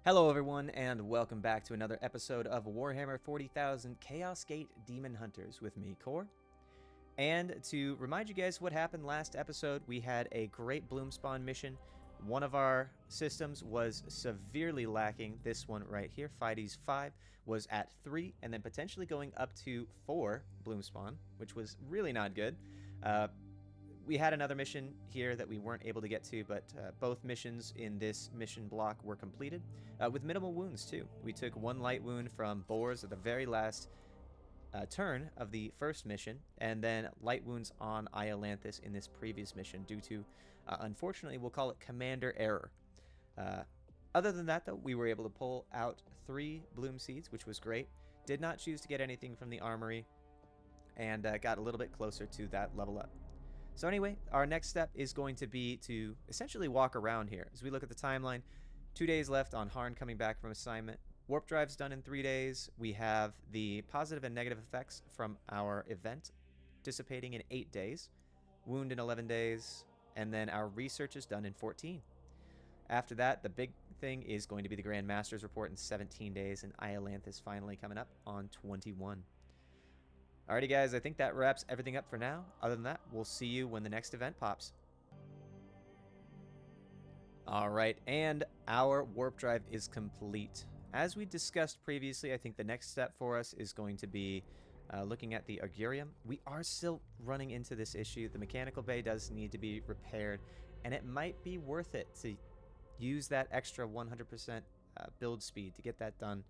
Hello everyone, and welcome back to another episode of Warhammer 40,000 Chaos Gate Daemonhunters with me, Core. And to remind you guys what happened last episode, we had a great bloom spawn mission. One of our systems was severely lacking. This one right here, Fides 5, was at 3, and then potentially going up to 4 bloom spawn, which was really not good. We had another mission here that we weren't able to get to, but both missions in this mission block were completed with minimal wounds too. We took 1 light wound from boars at the very last turn of the first mission, and then light wounds on Iolanthus in this previous mission due to, unfortunately, we'll call it commander error. Other than that, though, we were able to pull out 3 bloom seeds, which was great. Did not choose to get anything from the armory, and got a little bit closer to that level up. So anyway, our next step is going to be to essentially walk around here. As we look at the timeline, 2 days left on Harn coming back from assignment. Warp drive's done in 3 days. We have the positive and negative effects from our event dissipating in 8 days. Wound in 11 days. And then our research is done in 14. After that, the big thing is going to be the Grand Master's report in 17 days. And Iolanthus finally coming up on 21. Alrighty guys, I think that wraps everything up for now. Other than that, we'll see you when the next event pops. Alright, and our warp drive is complete. As we discussed previously, I think the next step for us is going to be looking at the Augurium. We are still running into this issue. The mechanical bay does need to be repaired, and it might be worth it to use that extra 100% build speed to get that done.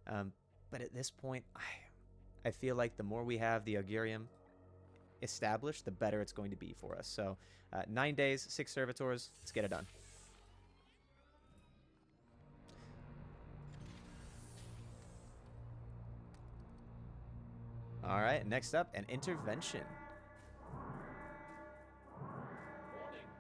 But at this point, I feel like the more we have the Augurium established, the better it's going to be for us. So 9 days, 6 servitors, let's get it done. Alright, next up, an intervention. Warning.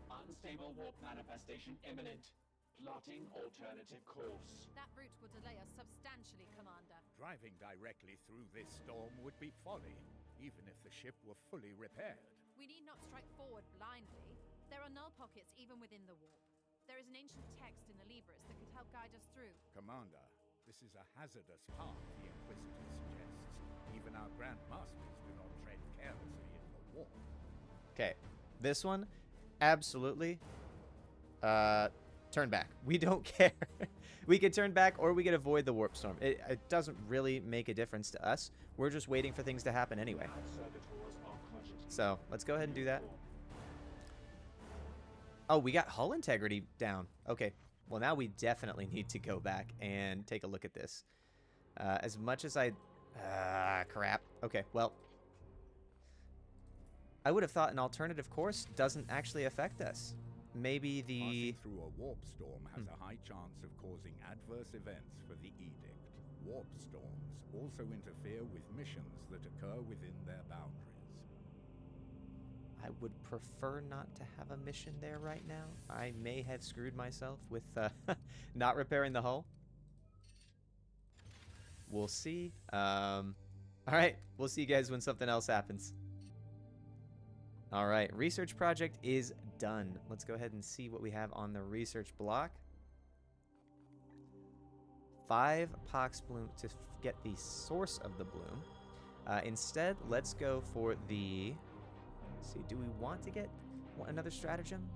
Unstable warp manifestation imminent. Plotting alternative course. That route will delay us substantially, Commander. Driving directly through this storm would be folly, even if the ship were fully repaired. We need not strike forward blindly. There are null pockets even within the warp. There is an ancient text in the Libris that could help guide us through. Commander, this is a hazardous path, the Inquisitor suggests. Even our Grand Masters do not tread carelessly in the warp. Okay, this one, absolutely. Turn back. We don't care. We can turn back or we can avoid the warp storm. It doesn't really make a difference to us. We're just waiting for things to happen anyway. So let's go ahead and do that. Oh, we got hull integrity down. Okay. Well, now we definitely need to go back and take a look at this. As much as crap. Okay, well. I would have thought an alternative course doesn't actually affect us. Maybe the... Passing through a warp storm has a high chance of causing adverse events for the Edict. Warp storms also interfere with missions that occur within their boundaries. I would prefer not to have a mission there right now. I may have screwed myself with not repairing the hull. We'll see. Alright, we'll see you guys when something else happens. Alright, research project is done. Let's go ahead and see what we have on the research block. 5 pox bloom to get the source of the bloom. Instead, let's go for the... Let's see, do we want to get another stratagem?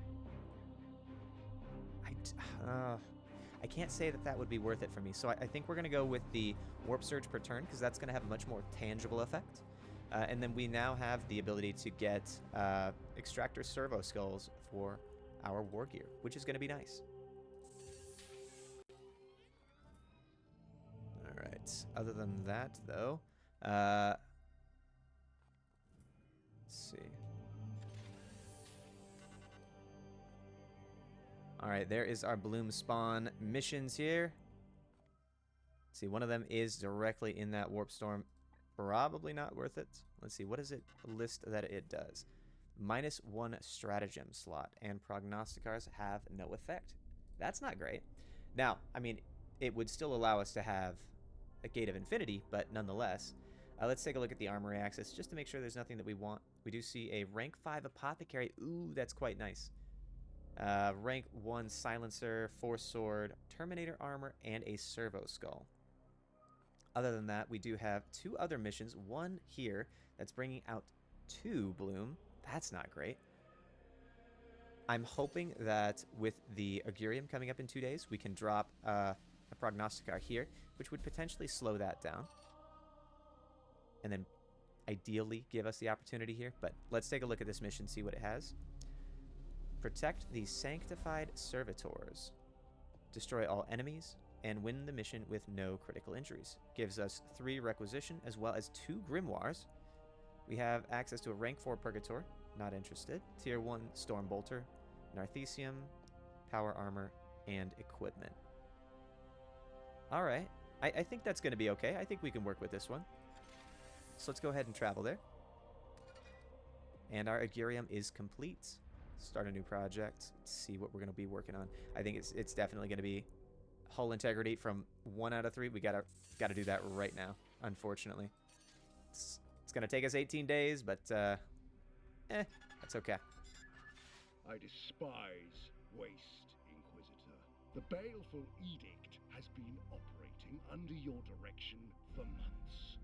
I can't say that would be worth it for me. So I think we're going to go with the warp surge per turn, because that's going to have a much more tangible effect. And then we now have the ability to get extractor servo skulls for our war gear, which is going to be nice. All right. Other than that, though, let's see. All right, there is our bloom spawn missions here. Let's see, one of them is directly in that warp storm. Probably not worth it. Let's see, what does it list that it does? -1 stratagem slot, and prognosticars have no effect. That's not great. Now, I mean, it would still allow us to have a Gate of Infinity, but nonetheless. Let's take a look at the armory axis, just to make sure there's nothing that we want. We do see a rank 5 apothecary. Ooh, that's quite nice. Rank 1 silencer, force sword, terminator armor, and a servo skull. Other than that, we do have 2 other missions. One here that's bringing out 2 bloom. That's not great. I'm hoping that with the Augurium coming up in 2 days, we can drop a prognosticar here, which would potentially slow that down. And then ideally give us the opportunity here. But let's take a look at this mission, see what it has. Protect the sanctified servitors. Destroy all enemies and win the mission with no critical injuries. Gives us 3 requisition as well as 2 grimoires. We have access to a rank 4 purgator. Not interested. Tier 1 storm bolter, narthecium, power armor, and equipment. All right. I think that's going to be okay. I think we can work with this one. So let's go ahead and travel there. And our Augurium is complete. Start a new project. See what we're going to be working on. I think it's definitely going to be hull integrity from 1 out of 3. We gotta do that right now. Unfortunately, it's going to take us 18 days, but that's okay. I despise waste, Inquisitor. The baleful edict has been operating under your direction for months,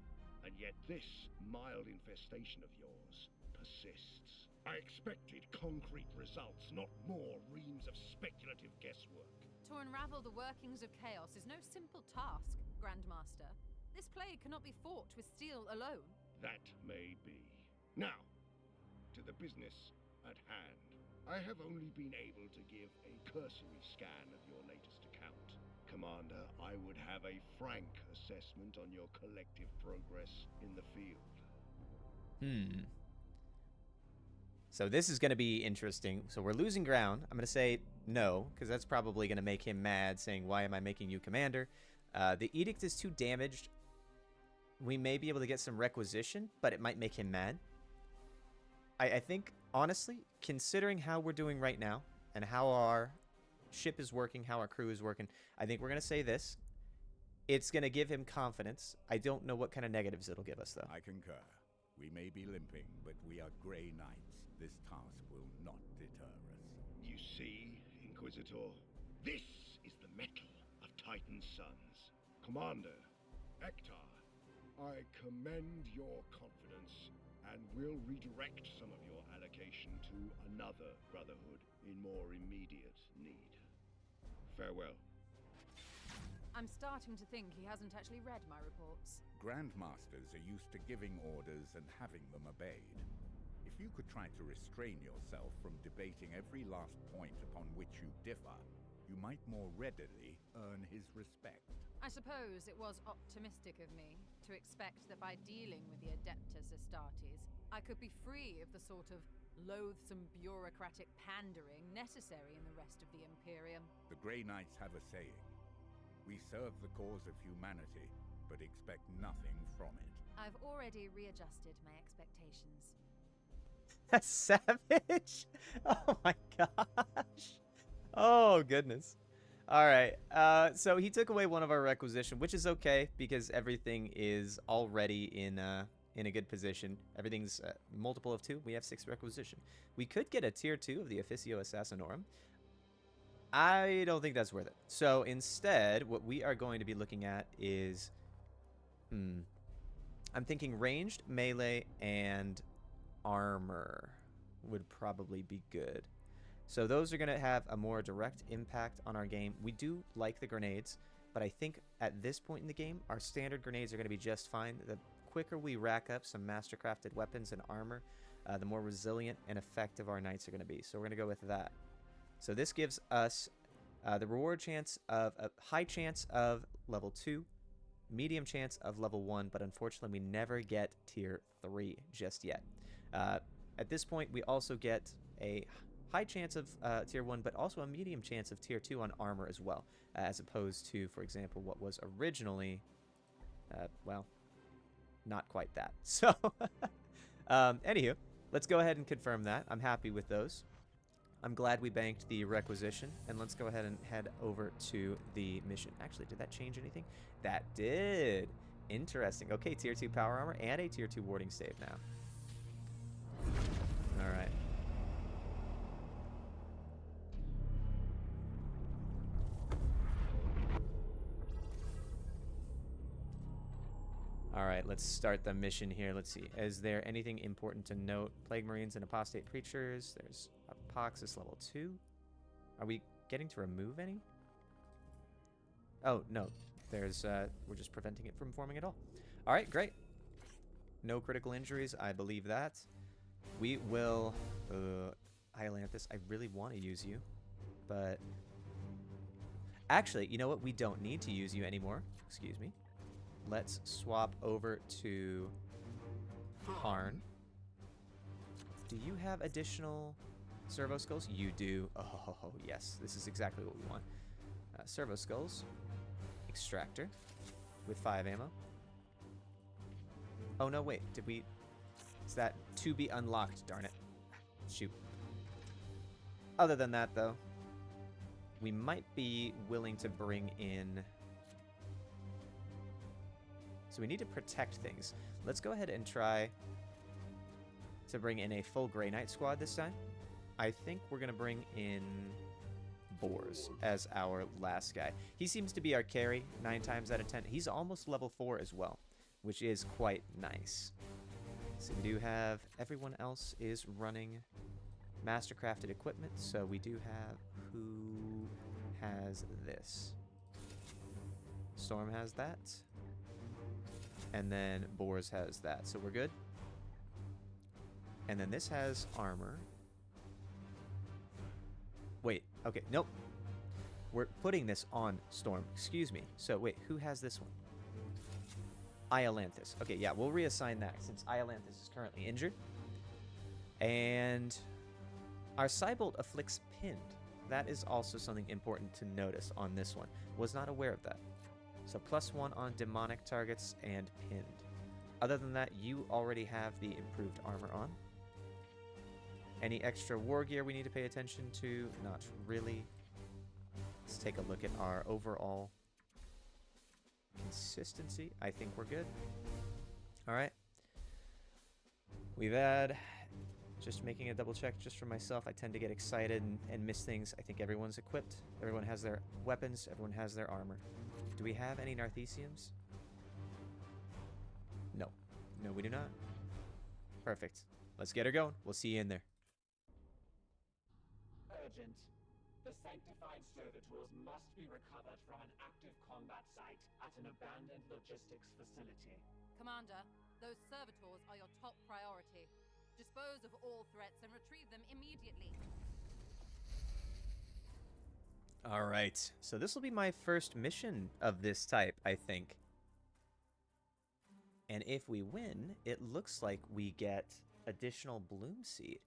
and yet this mild infestation of yours persists. I expected concrete results, not more reams of speculative guesswork. To unravel the workings of chaos is no simple task, Grandmaster. This plague cannot be fought with steel alone. That may be. Now, to the business at hand. I have only been able to give a cursory scan of your latest account. Commander, I would have a frank assessment on your collective progress in the field. So this is going to be interesting. So we're losing ground. I'm going to say no, because that's probably going to make him mad, saying, why am I making you commander? The edict is too damaged. We may be able to get some requisition, but it might make him mad. I think, honestly, considering how we're doing right now and how our ship is working, how our crew is working, I think we're going to say this. It's going to give him confidence. I don't know what kind of negatives it'll give us, though. I concur. We may be limping, but we are Grey Knights. This task will not deter us. You see, Inquisitor, this is the mettle of Titan's sons. Commander, Ektar, I commend your confidence and will redirect some of your allocation to another brotherhood in more immediate need. Farewell. I'm starting to think he hasn't actually read my reports. Grandmasters are used to giving orders and having them obeyed. If you could try to restrain yourself from debating every last point upon which you differ, you might more readily earn his respect. I suppose it was optimistic of me to expect that by dealing with the Adeptus Astartes, I could be free of the sort of loathsome bureaucratic pandering necessary in the rest of the Imperium. The Grey Knights have a saying. We serve the cause of humanity, but expect nothing from it. I've already readjusted my expectations. That's savage. Oh my gosh. Oh goodness. All right. So he took away one of our requisition, which is okay because everything is already in a good position. Everything's multiple of 2. We have 6 requisition. We could get a tier 2 of the Officio Assassinorum. I don't think that's worth it. So instead, what we are going to be looking at is, I'm thinking ranged, melee, and armor would probably be good. So those are going to have a more direct impact on our game. We do like the grenades, but I think at this point in the game, our standard grenades are going to be just fine. The quicker we rack up some mastercrafted weapons and armor, the more resilient and effective our knights are going to be. So we're going to go with that. So this gives us the reward chance of a high chance of level 2, medium chance of level 1, but unfortunately we never get tier 3 just yet. At this point, we also get a high chance of tier 1, but also a medium chance of tier 2 on armor as well, as opposed to, for example, what was originally, well, not quite that. So, anywho, let's go ahead and confirm that. I'm happy with those. I'm glad we banked the requisition, and let's go ahead and head over to the mission. Actually, did that change anything? That did. Interesting. Okay, tier 2 power armor and a tier 2 warding stave now. All right. All right, let's start the mission here. Let's see. Is there anything important to note? Plague Marines and Apostate Preachers. There's Apoxis level 2. Are we getting to remove any? Oh, no. There's, we're just preventing it from forming at all. All right, great. No critical injuries. I believe that. We will, Iolanthus, I really want to use you, but actually, you know what? We don't need to use you anymore. Excuse me. Let's swap over to Harn. Do you have additional servo skulls? You do. Oh, yes. This is exactly what we want. Servo skulls. Extractor with 5 ammo. Oh, no, wait. Did we... Is that to be unlocked? Darn it. Shoot. Other than that, though, we might be willing to bring in... So we need to protect things. Let's go ahead and try to bring in a full Grey Knight squad this time. I think we're going to bring in Boars as our last guy. He seems to be our carry 9 times out of 10. He's almost level 4 as well, which is quite nice. So we do have... Everyone else is running mastercrafted equipment, so we do have... Who has this? Storm has that. And then Boars has that, so we're good. And then this has armor. Wait, okay, nope. We're putting this on Storm, excuse me. So wait, who has this one? Iolanthus. Okay, yeah, we'll reassign that since Iolanthus is currently injured. And our Cybolt afflicts pinned. That is also something important to notice on this one. Was not aware of that. So +1 on demonic targets and pinned. Other than that, you already have the improved armor on. Any extra war gear we need to pay attention to? Not really. Let's take a look at our overall consistency. I think we're good. All right. We've had... Just making a double check just for myself. I tend to get excited and miss things. I think everyone's equipped. Everyone has their weapons. Everyone has their armor. Do we have any Narthesiums? No. No, we do not. Perfect. Let's get her going. We'll see you in there. Urgent. The sanctified servitors must be recovered from an active combat site at an abandoned logistics facility. Commander, those servitors are your top priority. Dispose of all threats and retrieve them immediately. All right. So this will be my first mission of this type, I think. And if we win, it looks like we get additional bloom seed.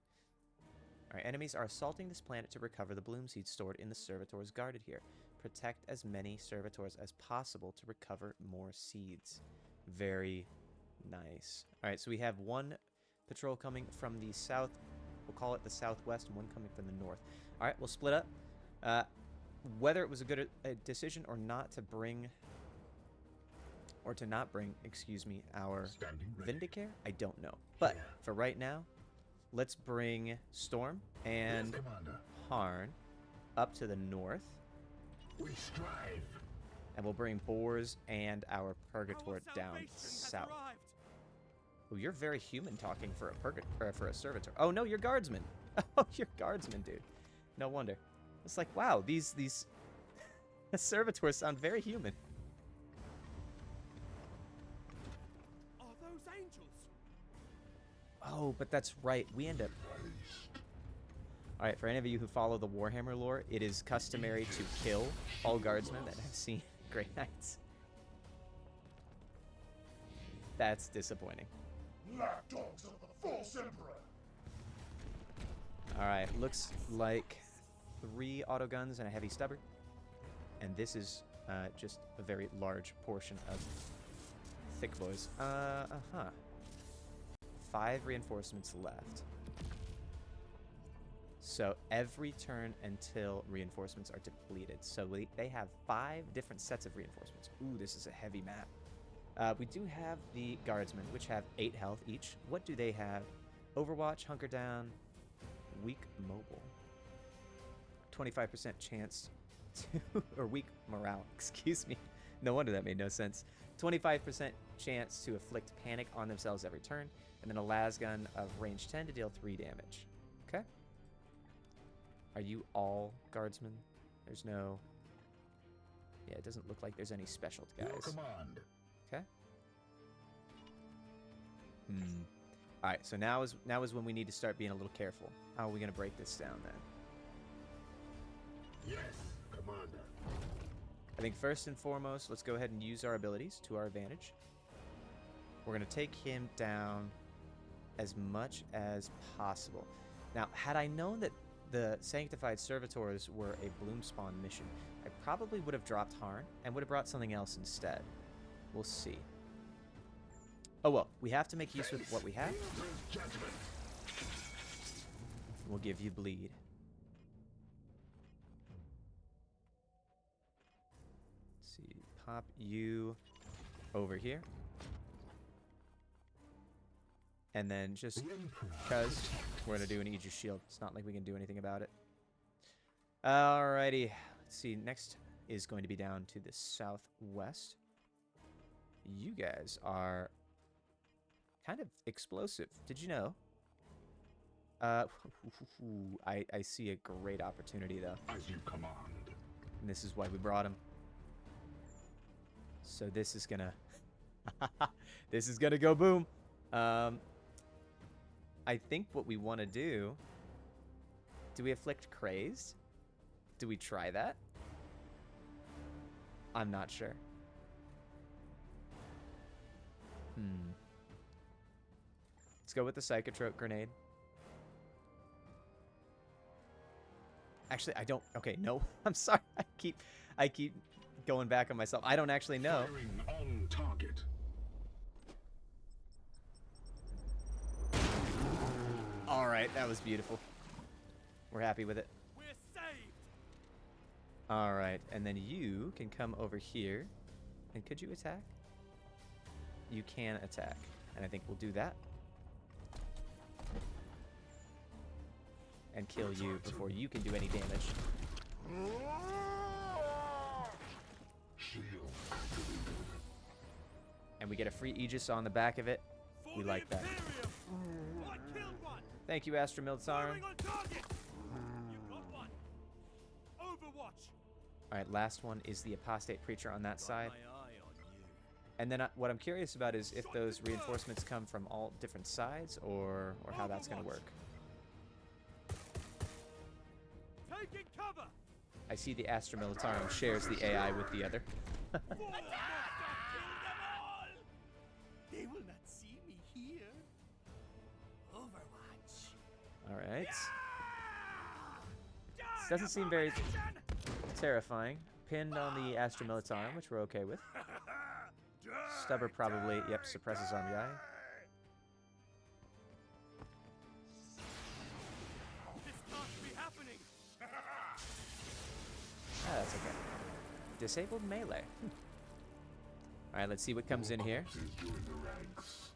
Our enemies are assaulting this planet to recover the bloom seed stored in the servitors guarded here. Protect as many servitors as possible to recover more seeds. Very nice. All right, so we have one patrol coming from the south. We'll call it the southwest, and one coming from the north. All right, we'll split up. Whether it was a good decision or not to bring, or to not bring, excuse me, our Vindicare, I don't know. But for right now, let's bring Storm and Harn up to the north. We strive. And we'll bring Boars and our Purgator down south. Oh, you're very human talking for a servitor. Oh no, you're guardsman. Oh, you're guardsman, dude. No wonder. It's like, wow, these servitors sound very human. Are those angels? Oh, but that's right. We end up... All right, for any of you who follow the Warhammer lore, it is customary to kill all guardsmen that have seen Grey Knights. That's disappointing. Lapdogs of the false emperor. All right, looks like 3 autoguns and a heavy stubber. And this is just a very large portion of thick boys. 5 reinforcements left. So every turn until reinforcements are depleted. So they have 5 different sets of reinforcements. Ooh, this is a heavy map. We do have the guardsmen, which have 8 health each. What do they have? Overwatch, hunker down, weak mobile. 25% chance to, or weak morale, excuse me. No wonder that made no sense. 25% chance to inflict panic on themselves every turn, and then a lasgun of range 10 to deal 3 damage. Okay. Are you all guardsmen? There's no... Yeah, it doesn't look like there's any special guys. Your command. Okay. All right, so now is when we need to start being a little careful. How are we going to break this down then? Yes, Commander. I think first and foremost, let's go ahead and use our abilities to our advantage. We're going to take him down as much as possible. Now, had I known that the Sanctified Servitors were a Bloomspawn mission, I probably would have dropped Harn and would have brought something else instead. We'll see. Oh well, we have to make use of what we have. We'll give you bleed. Let's see, pop you over here. And then just because we're going to do an Aegis Shield. It's not like we can do anything about it. Alrighty. Let's see. Next is going to be down to the southwest. You guys are kind of explosive. Did you know? I see a great opportunity, though. As you command. And this is why we brought him. So this is going to... this is going to go boom. I think what we want to do... Do we afflict Crazed? Do we try that? I'm not sure. Let's go with the Psychotrope Grenade. Actually, I don't... Okay, no. I'm sorry. I keep going back on myself. I don't actually know. Firing on target. All right, that was beautiful. We're happy with it. We're saved. All right, and then you can come over here. And could you attack? You can attack. And I think we'll do that. And kill you before you can do any damage. Shield activated. And we get a free Aegis on the back of it. We like that. I killed one. Thank you, Astra Militarum. Firing on target. You got one. Overwatch. All right, last one is the Apostate Preacher on that side. My eye on you. And then what I'm curious about is if those reinforcements come from all different sides or how that's going to work. Taking cover. I see the Astra Militarum shares the AI with the other. They will not see me here. Overwatch. All right. This doesn't seem very terrifying. Pinned on the Astra Militarum, which we're okay with. Stubber probably, yep, suppresses Army Eye. This can't be happening. Ah, that's okay. Disabled melee. All right, let's see what comes in here. Corpses join the ranks.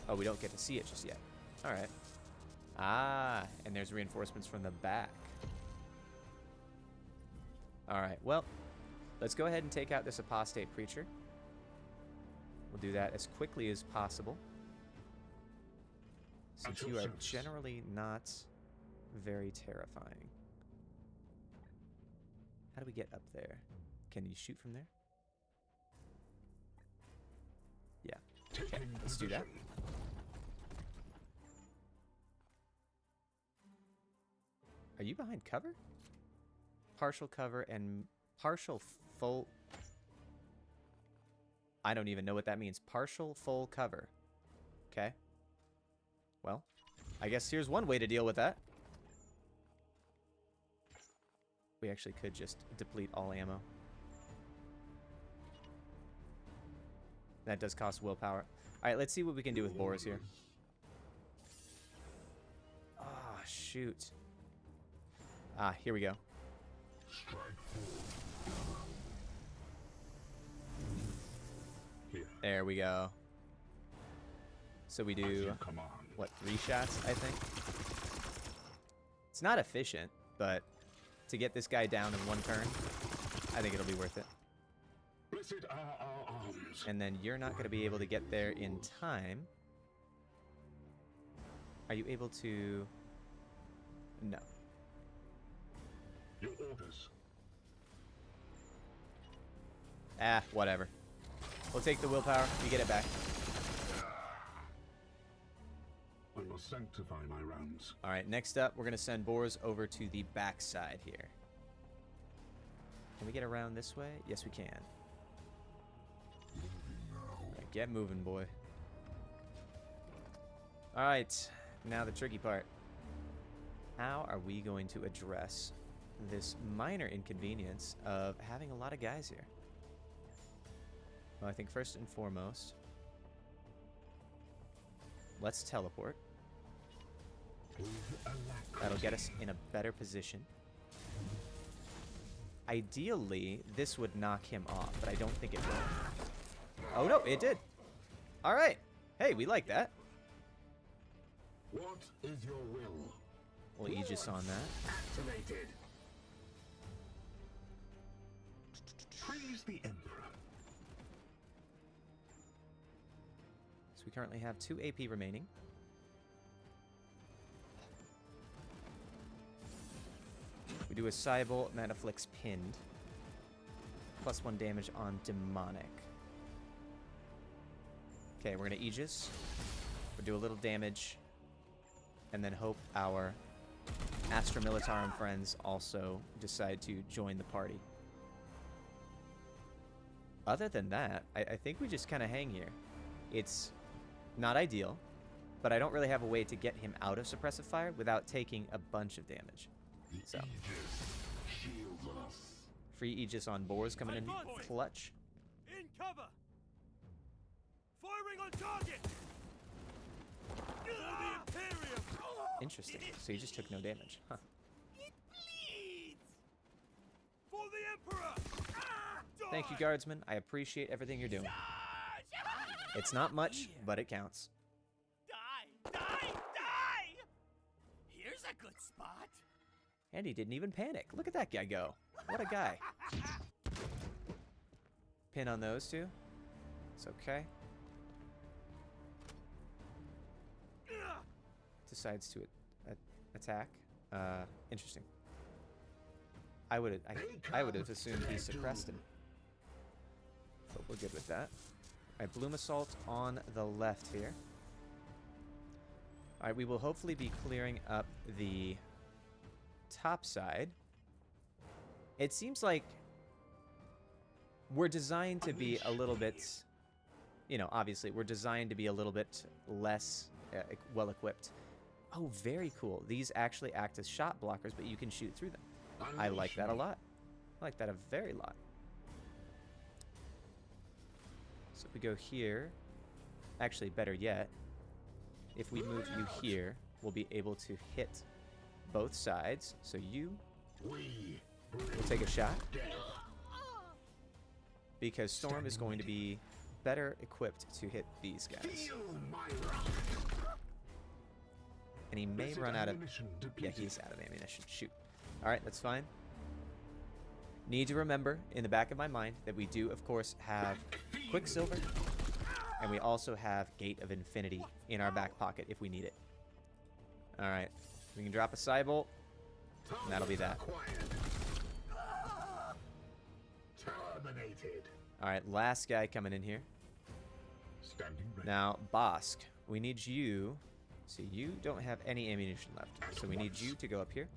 Oh, we don't get to see it just yet. All right. Ah, and there's reinforcements from the back. All right, well, let's go ahead and take out this Apostate Preacher. We'll do that as quickly as possible. Since you are generally not very terrifying. How do we get up there? Can you shoot from there? Yeah. Okay, let's do that. Are you behind cover? Partial cover and partial full... I don't even know what that means. Partial full cover. Okay. Well, I guess here's one way to deal with that. We actually could just deplete all ammo. That does cost willpower. Alright, let's see what we can do with Boars here. Ah, shoot. Ah, here we go. Strike forward. Here. There we go. So we As do, you command. what, 3 shots, I think? It's not efficient, but to get this guy down in 1 turn, I think it'll be worth it. Blessed are our arms. And then you're not going to be able to get there in time. Are you able to... No. Your orders. Ah, whatever. We'll take the willpower. You get it back. I must sanctify my rounds. All right, next up, we're going to send Boars over to the backside here. Can we get around this way? Yes, we can. All right, get moving, boy. All right, now the tricky part. How are we going to address this minor inconvenience of having a lot of guys here? Well, I think first and foremost, let's teleport. That'll get us in a better position. Ideally, this would knock him off, but I don't think it will. Oh no, it did. All right. Hey, we like that. What is your will? We'll Aegis on that. Activated. Praise the Emperor. So we currently have 2 AP remaining. We do a Cybele, Manaflix pinned. +1 damage on demonic. Okay, we're gonna Aegis. We'll do a little damage. And then hope our Astra Militarum friends also decide to join the party. Other than that, I think we just kind of hang here. It's not ideal, but I don't really have a way to get him out of suppressive fire without taking a bunch of damage. So, Shield us. free Aegis on Boars coming in clutch. In cover! Firing on target! For the Imperium! Interesting. So he just took no damage. Huh. It bleeds! For the Emperor! Thank you, Guardsman. I appreciate everything you're doing. It's not much, but it counts. Die! Die! Die! Here's a good spot. And he didn't even panic. Look at that guy go. What a guy. Pin on those two. It's okay. Decides to attack. Interesting. I would have assumed he suppressed him. But we're good with that. Alright, Bloom Assault on the left here. Alright, we will hopefully be clearing up the top side. It seems like we're designed to be a little bit, you know, obviously we're designed to be a little bit less well equipped. Oh, very cool. These actually act as shot blockers, but you can shoot through them. I like that a lot. I like that a very lot. So if we go here, actually better yet, if we move you here, we'll be able to hit both sides. So you will take a shot because Storm is going to be better equipped to hit these guys. And he may run out of... Yeah, he's out of ammunition. Shoot. Alright, that's fine. Need to remember in the back of my mind that we do, of course, have Quicksilver. And we also have Gate of Infinity in our back pocket if we need it. Alright. We can drop a Cybele. And that'll be that. Alright, last guy coming in here. Now, Bosk, we need you... See, you don't have any ammunition left. So we need you to go up here.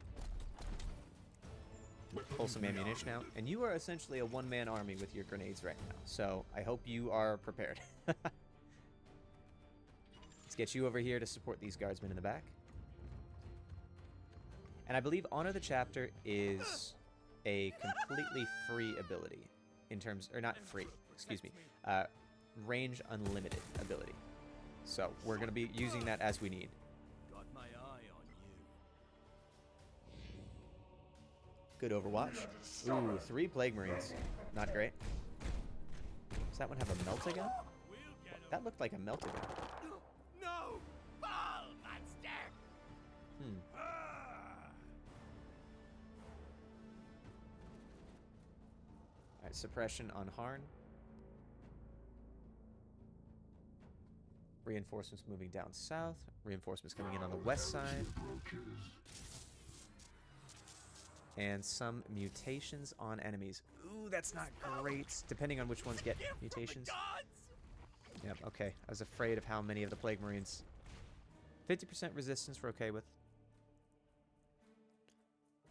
Pull some ammunition out. And you are essentially a one-man army with your grenades right now. So I hope you are prepared. Let's get you over here to support these guardsmen in the back. And I believe Honor the Chapter is a completely free ability. In terms... Or not free, excuse me. Range unlimited ability. So we're going to be using that as we need. Got my eye on you. Good Overwatch. Ooh, 3 Plague Marines. Not great. Does that one have a Melt-A-Gun? We'll get 'em. That looked like a Melt-A-Gun. No! Ball, monster! Hmm. Alright, suppression on Harn. Reinforcements moving down south. Reinforcements coming in on the west side. And some mutations on enemies. Ooh, that's not great. Depending on which ones get mutations. Yep, okay. I was afraid of how many of the Plague Marines. 50% resistance we're okay with.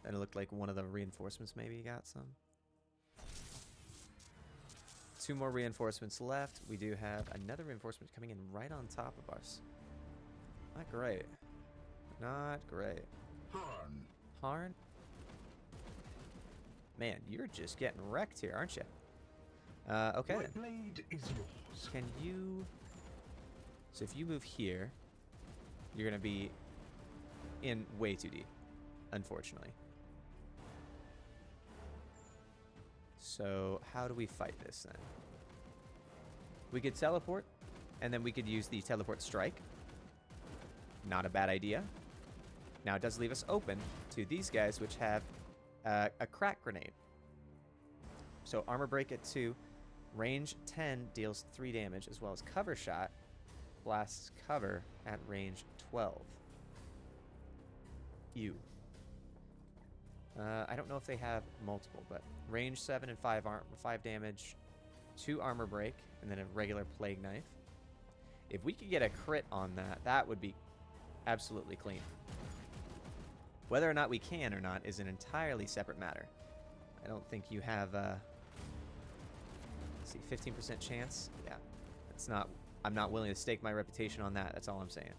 And it looked like one of the reinforcements maybe got some. 2 more reinforcements left. We do have another reinforcement coming in right on top of us. Not great. Not great. Harn. Harn? Man, you're just getting wrecked here, aren't you? Okay My then. blade is yours. Can you... So if you move here, you're going to be in way too deep, unfortunately. So how do we fight this then? We could teleport, and then we could use the teleport strike. Not a bad idea. Now it does leave us open to these guys, which have a crack grenade. So armor break at 2, range 10 deals 3 damage, as well as cover shot blasts cover at range 12. Ew. I don't know if they have multiple, but range 7 and 5 damage, 2 armor break, and then a regular plague knife. If we could get a crit on that, that would be absolutely clean. Whether or not we can or not is an entirely separate matter. I don't think you have, let's see, 15% chance? Yeah, it's not, I'm not willing to stake my reputation on that, that's all I'm saying.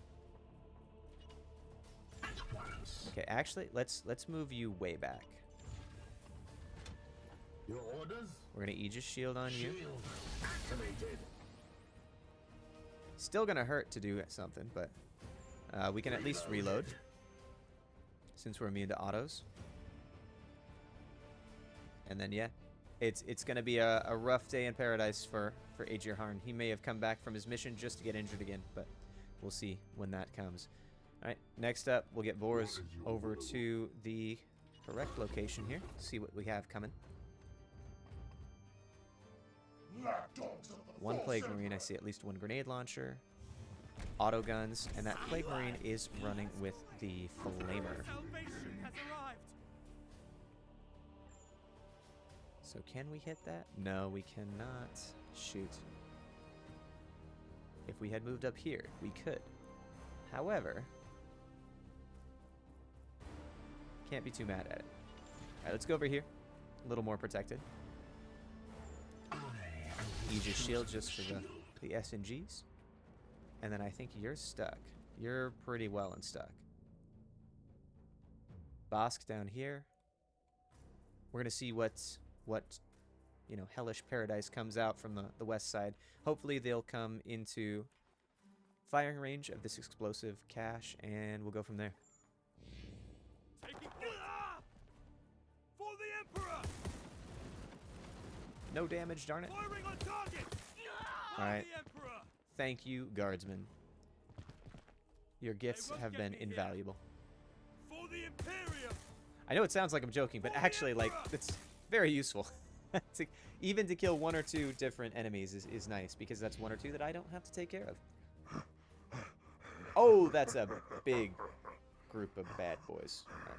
Okay, actually, let's move you way back. Your orders? We're gonna Aegis Shield on you. Shield activated. Still gonna hurt to do something, but we can at least reload. Since we're immune to autos. And then, yeah, it's going to be a rough day in paradise for Aegir Harn. He may have come back from his mission just to get injured again, but we'll see when that comes. All right, next up, we'll get Boris over to the correct location here. See what we have coming. One Plague Marine. I see at least 1 grenade launcher. Auto guns, and that Plague Marine is running with the Flamer. Salvation has arrived. So can we hit that? No, we cannot. Shoot. If we had moved up here, we could. However, can't be too mad at it. Alright, let's go over here. A little more protected. Aegis Shield just for the SNGs. And then I think you're stuck. You're pretty well unstuck. Bosk down here. We're gonna see what you know, hellish paradise comes out from the west side. Hopefully they'll come into firing range of this explosive cache, and we'll go from there. Taking point. For the Emperor. No damage, darn it. Firing on target. All right. The Emperor. Thank you, guardsmen. Your gifts won't have get been me here. invaluable. For the Imperium. I know it sounds like I'm joking, but actually, like, it's very useful. Even to kill 1 or 2 different enemies is nice, because that's 1 or 2 that I don't have to take care of. Oh, that's a big group of bad boys. All right.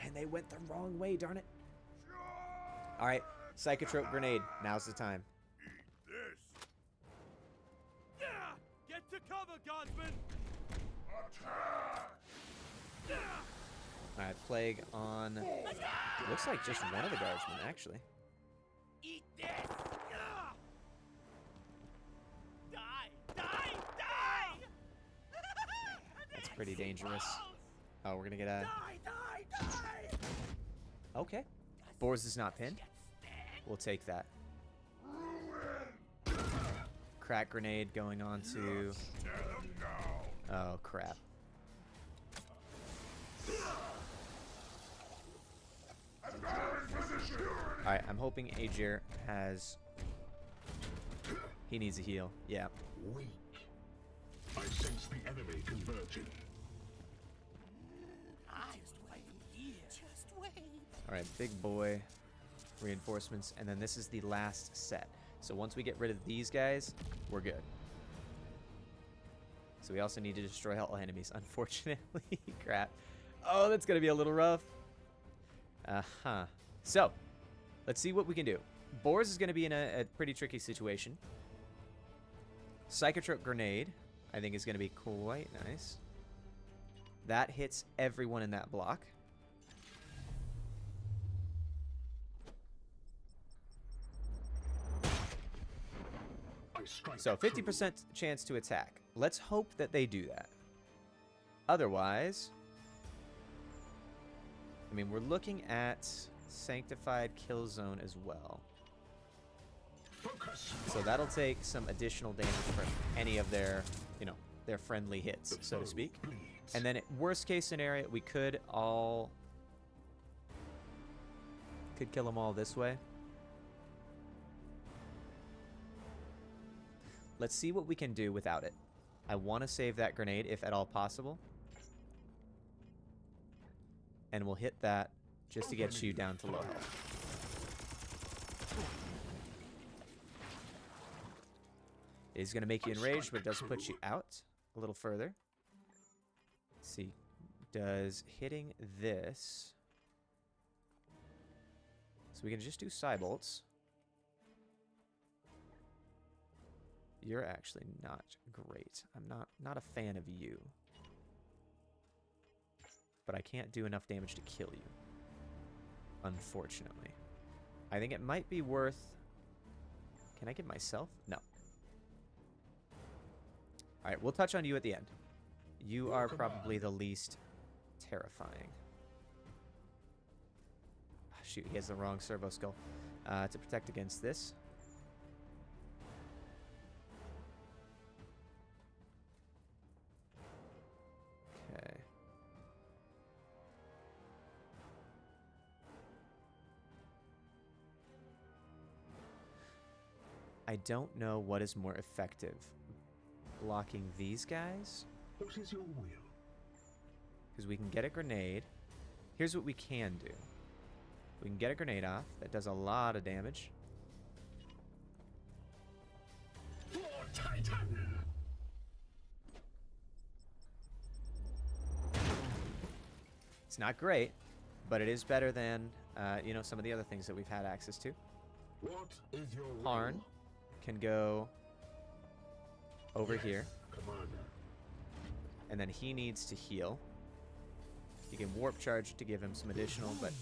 And they went the wrong way, darn it. All right, Psychotrope Grenade. Now's the time. Yeah. Get to cover, guardsmen. All right, Plague on... Looks like just one of the guardsmen, actually. Eat this. Die. Die. Die. That's pretty dangerous. Oh, we're gonna get a... Die. Okay. Boars is not pinned. We'll take that. Crack grenade going on to... Oh, crap. Alright, I'm hoping Aegir has... He needs a heal. Yeah. Weak. I sense the enemy converging. Just wait. Alright, big boy. reinforcements, and then this is the last set. So once we get rid of these guys, we're good. So we also need to destroy all enemies, unfortunately. Crap. Oh, that's going to be a little rough. Uh-huh. So, let's see what we can do. Boars is going to be in a pretty tricky situation. Psychotrope Grenade, I think, is going to be quite nice. That hits everyone in that block. So 50% chance to attack. Let's hope that they do that. Otherwise, I mean, we're looking at Sanctified Kill Zone as well. So that'll take some additional damage from any of their, you know, their friendly hits, so to speak. And then, worst case scenario, we could kill them all this way. Let's see what we can do without it. I want to save that grenade if at all possible. And we'll hit that just to get you down to low health. It is going to make you enraged, but it does put you out a little further. Let's see. Does hitting this... So we can just do Psy Bolts. You're actually not great. I'm not a fan of you. But I can't do enough damage to kill you, unfortunately. I think it might be worth... Can I get myself? No. Alright, we'll touch on you at the end. You are probably the least terrifying. Ah, shoot, he has the wrong servo skull. To protect against this. Okay. I don't know what is more effective. Blocking these guys? What is your will? Because we can get a grenade. Here's what we can do. We can get a grenade off. That does a lot of damage. For Titan! It's not great, but it is better than, you know, some of the other things that we've had access to. What is your Harn will? can go over here, Commander. and then he needs to heal. You can warp charge to give him some additional, but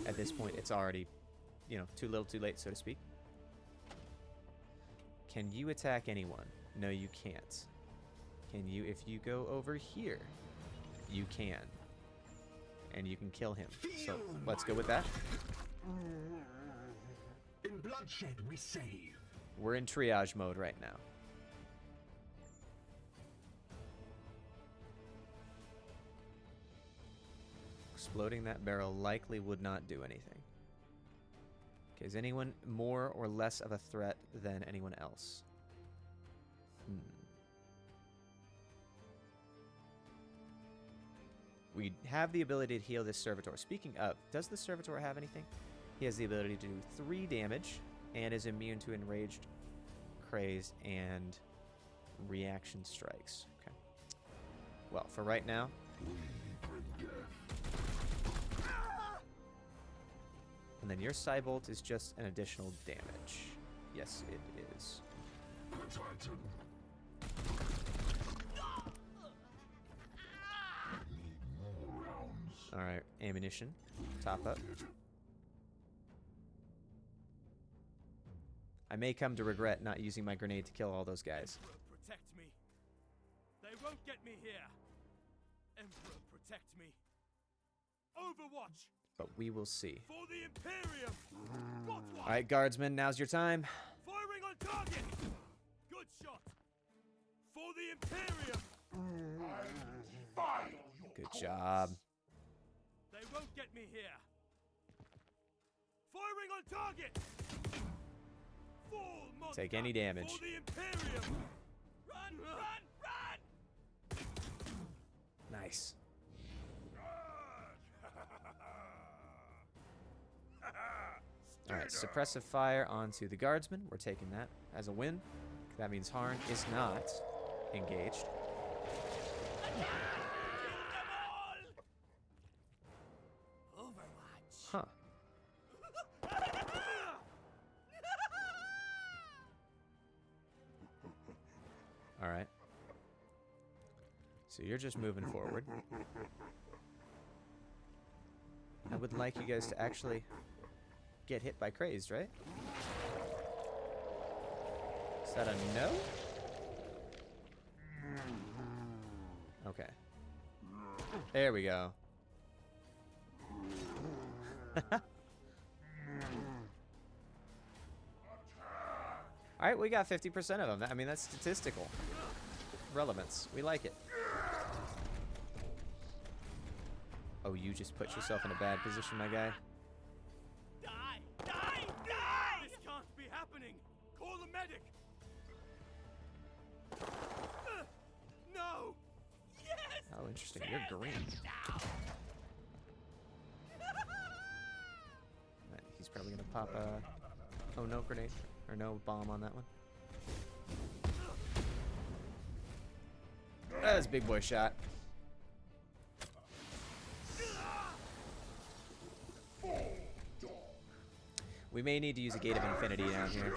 at this point it's already, you know, too little too late, so to speak. Can you attack anyone? No, you can't. Can you, if you go over here, you can. And you can kill him. So let's go with that. In bloodshed we save. We're in triage mode right now. Exploding that barrel likely would not do anything. Okay, is anyone more or less of a threat than anyone else? We have the ability to heal this servitor. Speaking of, does the servitor have anything? He has the ability to do 3 damage and is immune to enraged, crazed, and reaction strikes. Okay. Well, for right now, and then your Psybolt is just an additional damage. Yes, it is. Titan. Need more rounds. Alright, ammunition. Top up. I may come to regret not using my grenade to kill all those guys. Emperor, protect me. They won't get me here. Emperor, protect me. Overwatch. But we will see. For the Imperium. Got one. Alright, guardsmen, now's your time. Firing on target. Good shot. For the Imperium. Good job. They won't get me here. Firing on target. Full monster. Take any damage. For the Imperium. Run, run, run. Nice. Alright, suppressive fire onto the guardsman. We're taking that as a win. That means Harn is not engaged. Huh. Alright. So you're just moving forward. I would like you guys to actually get hit by crazed, right? Is that a no? Okay. There we go. Alright, we got 50% of them. I mean, that's statistical relevance. We like it. Oh, you just put yourself in a bad position, my guy. Die! Die! Die! This can't be happening! Call the medic! No! Yes! Oh, interesting. You're green. Right, he's probably gonna pop a... Oh, no grenade. Or no bomb on that one. That's a big boy shot. We may need to use a Gate of Infinity down here.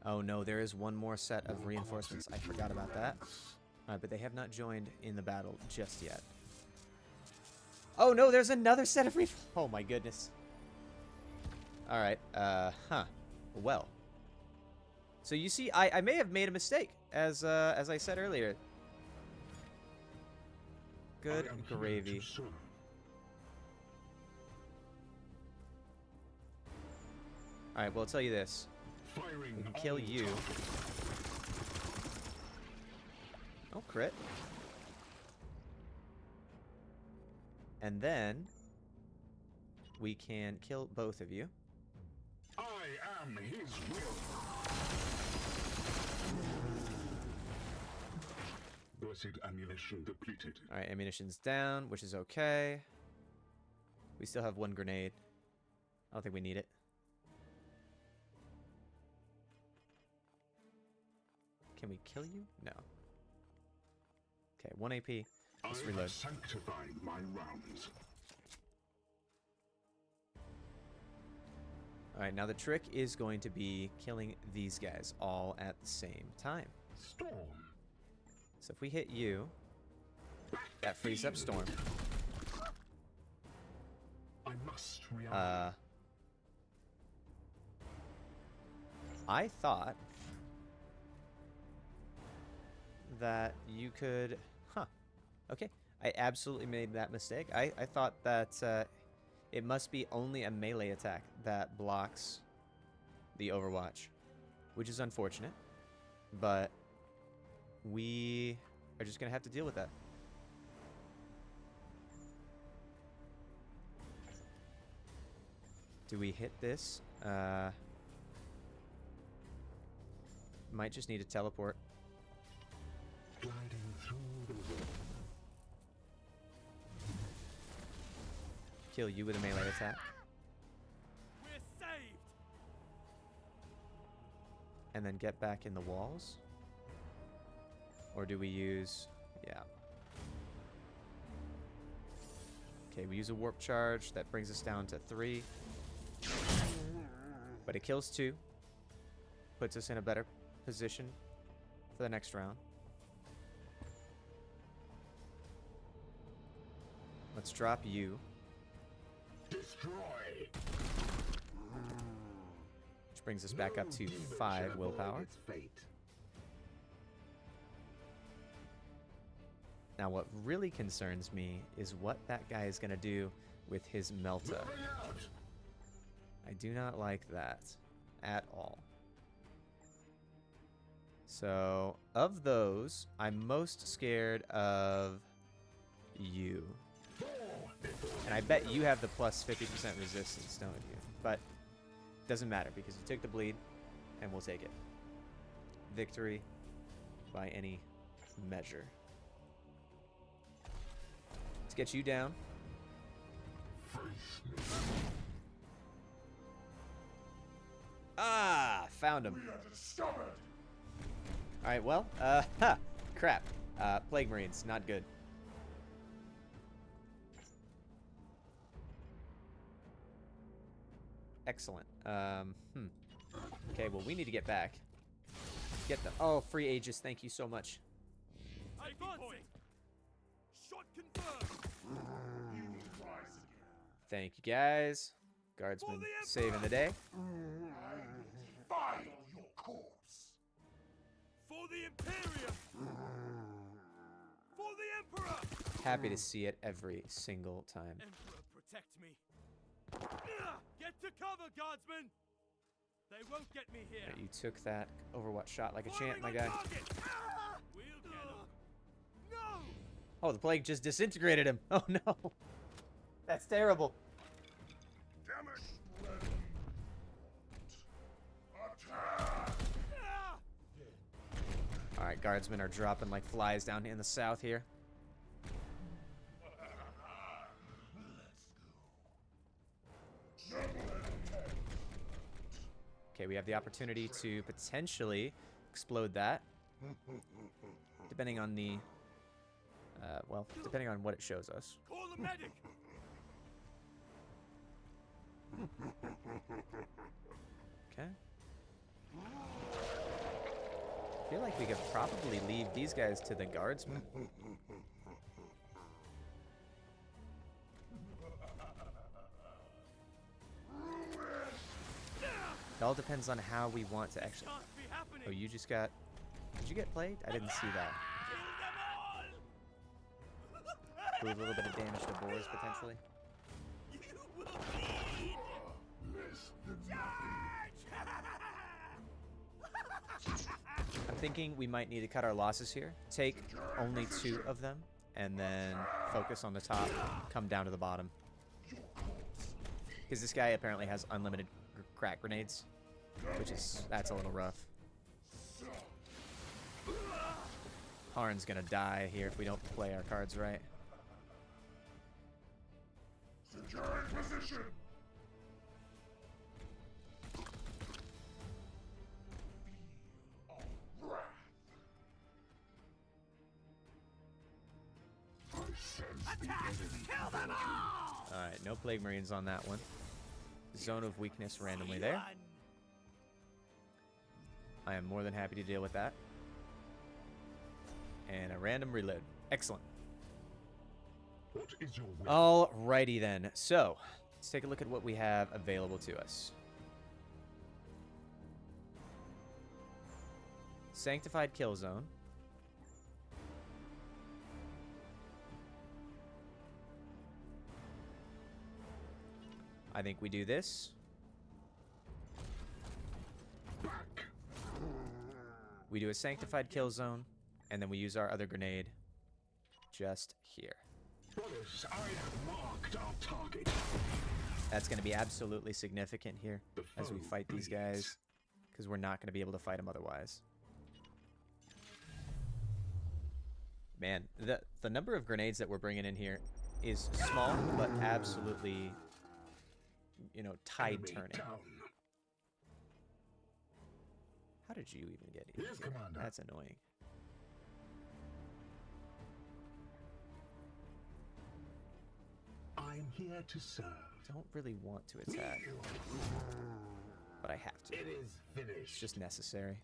Oh no, there is one more set of reinforcements. I forgot about that. But they have not joined in the battle just yet. Oh no, there's another set of Oh my goodness. Alright, huh. Well. So you see, I may have made a mistake, as I said earlier. Good gravy. Alright, well, I'll tell you this. We can kill you. Oh, crit. And then we can kill both of you. I am his will. Blessed ammunition depleted. Alright, ammunition's down, which is okay. We still have one grenade. I don't think we need it. Can we kill you? No. Okay, 1 AP. Let's reload. I have sanctified my rounds. Alright, now the trick is going to be killing these guys all at the same time. Storm. So if we hit you, that frees up Storm. I must react. I thought that you could... Huh. Okay. I absolutely made that mistake. I thought that it must be only a melee attack that blocks the Overwatch, which is unfortunate, but we are just going to have to deal with that. Do we hit this? Might just need to teleport. Gliding through the world. Kill you with a melee attack. We're saved! And then get back in the walls? Or do we use... Yeah. Okay, we use a warp charge. That brings us down to 3. But it kills 2. Puts us in a better position for the next round. Let's drop you. Destroy. Which brings us back up to 5 willpower. Now what really concerns me is what that guy is going to do with his Melta. I do not like that at all. So, of those, I'm most scared of you. And I bet you have the plus 50% resistance, don't you? But doesn't matter because you took the bleed, and we'll take it. Victory by any measure. Let's get you down. Ah, found him. Alright, well, crap. Plague Marines, not good. Excellent. Okay, well, we need to get back. Get them. Oh, free Aegis, thank you so much. Advancing. Shot confirmed. Thank you, guys. Guardsman saving the day. File your corpse. For the Imperium. For the Emperor. Happy to see it every single time. Emperor, protect me. Get to cover, guardsmen. They won't get me here. Right, you took that Overwatch shot like a Firing champ, my on guy. target. We'll get 'em. No. Oh, the plague just disintegrated him. Oh no. That's terrible. Damn it. Attack. Ah! Alright, guardsmen are dropping like flies down in the south here. Okay, we have the opportunity to potentially explode that. Depending on the... well, depending on what it shows us. Call the medic. Okay. I feel like we could probably leave these guys to the guardsmen. It all depends on how we want to actually... Can't be happening. Oh, you just got... Did you get plagued? I didn't see that. Kill them all. Do a little bit of damage to boars, potentially. You will bleed. Less than I'm thinking we might need to cut our losses here. Take only 2 of them, and then focus on the top, come down to the bottom. Because this guy apparently has unlimited crack grenades, which is... that's a little rough. Harn's gonna die here if we don't play our cards right. Securing position. I sense the enemy. Alright, no Plague Marines on that one. Zone of weakness randomly there. I am more than happy to deal with that. And a random reload. Excellent. What is your will? Alrighty then. So, let's take a look at what we have available to us. Sanctified Kill Zone. I think we do this. Back. We do a Sanctified Kill Zone, and then we use our other grenade just here. Brothers, I have marked our target. That's going to be absolutely significant here The as we foe fight these bleeds. guys, because we're not going to be able to fight them otherwise. Man, the number of grenades that we're bringing in here is small, but absolutely, you know, tide Enemy turning. down. How did you even get in Yes, here? Commander. That's annoying. I'm here to serve. Don't really want to attack, but I have to. It is finished. It's just necessary.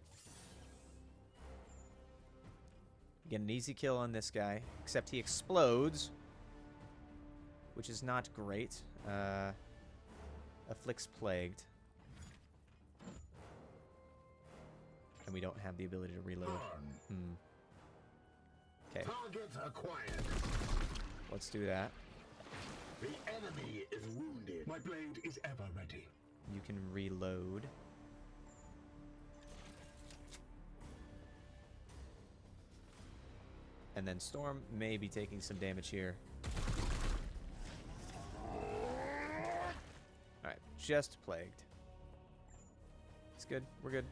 Get an easy kill on this guy, except he explodes, which is not great. Afflicts Plagued. And we don't have the ability to reload. Okay, Target acquired. let's do that. The enemy is wounded. My blade is ever ready. You can reload. And then Storm may be taking some damage here. Alright, just Plagued. It's good, we're good.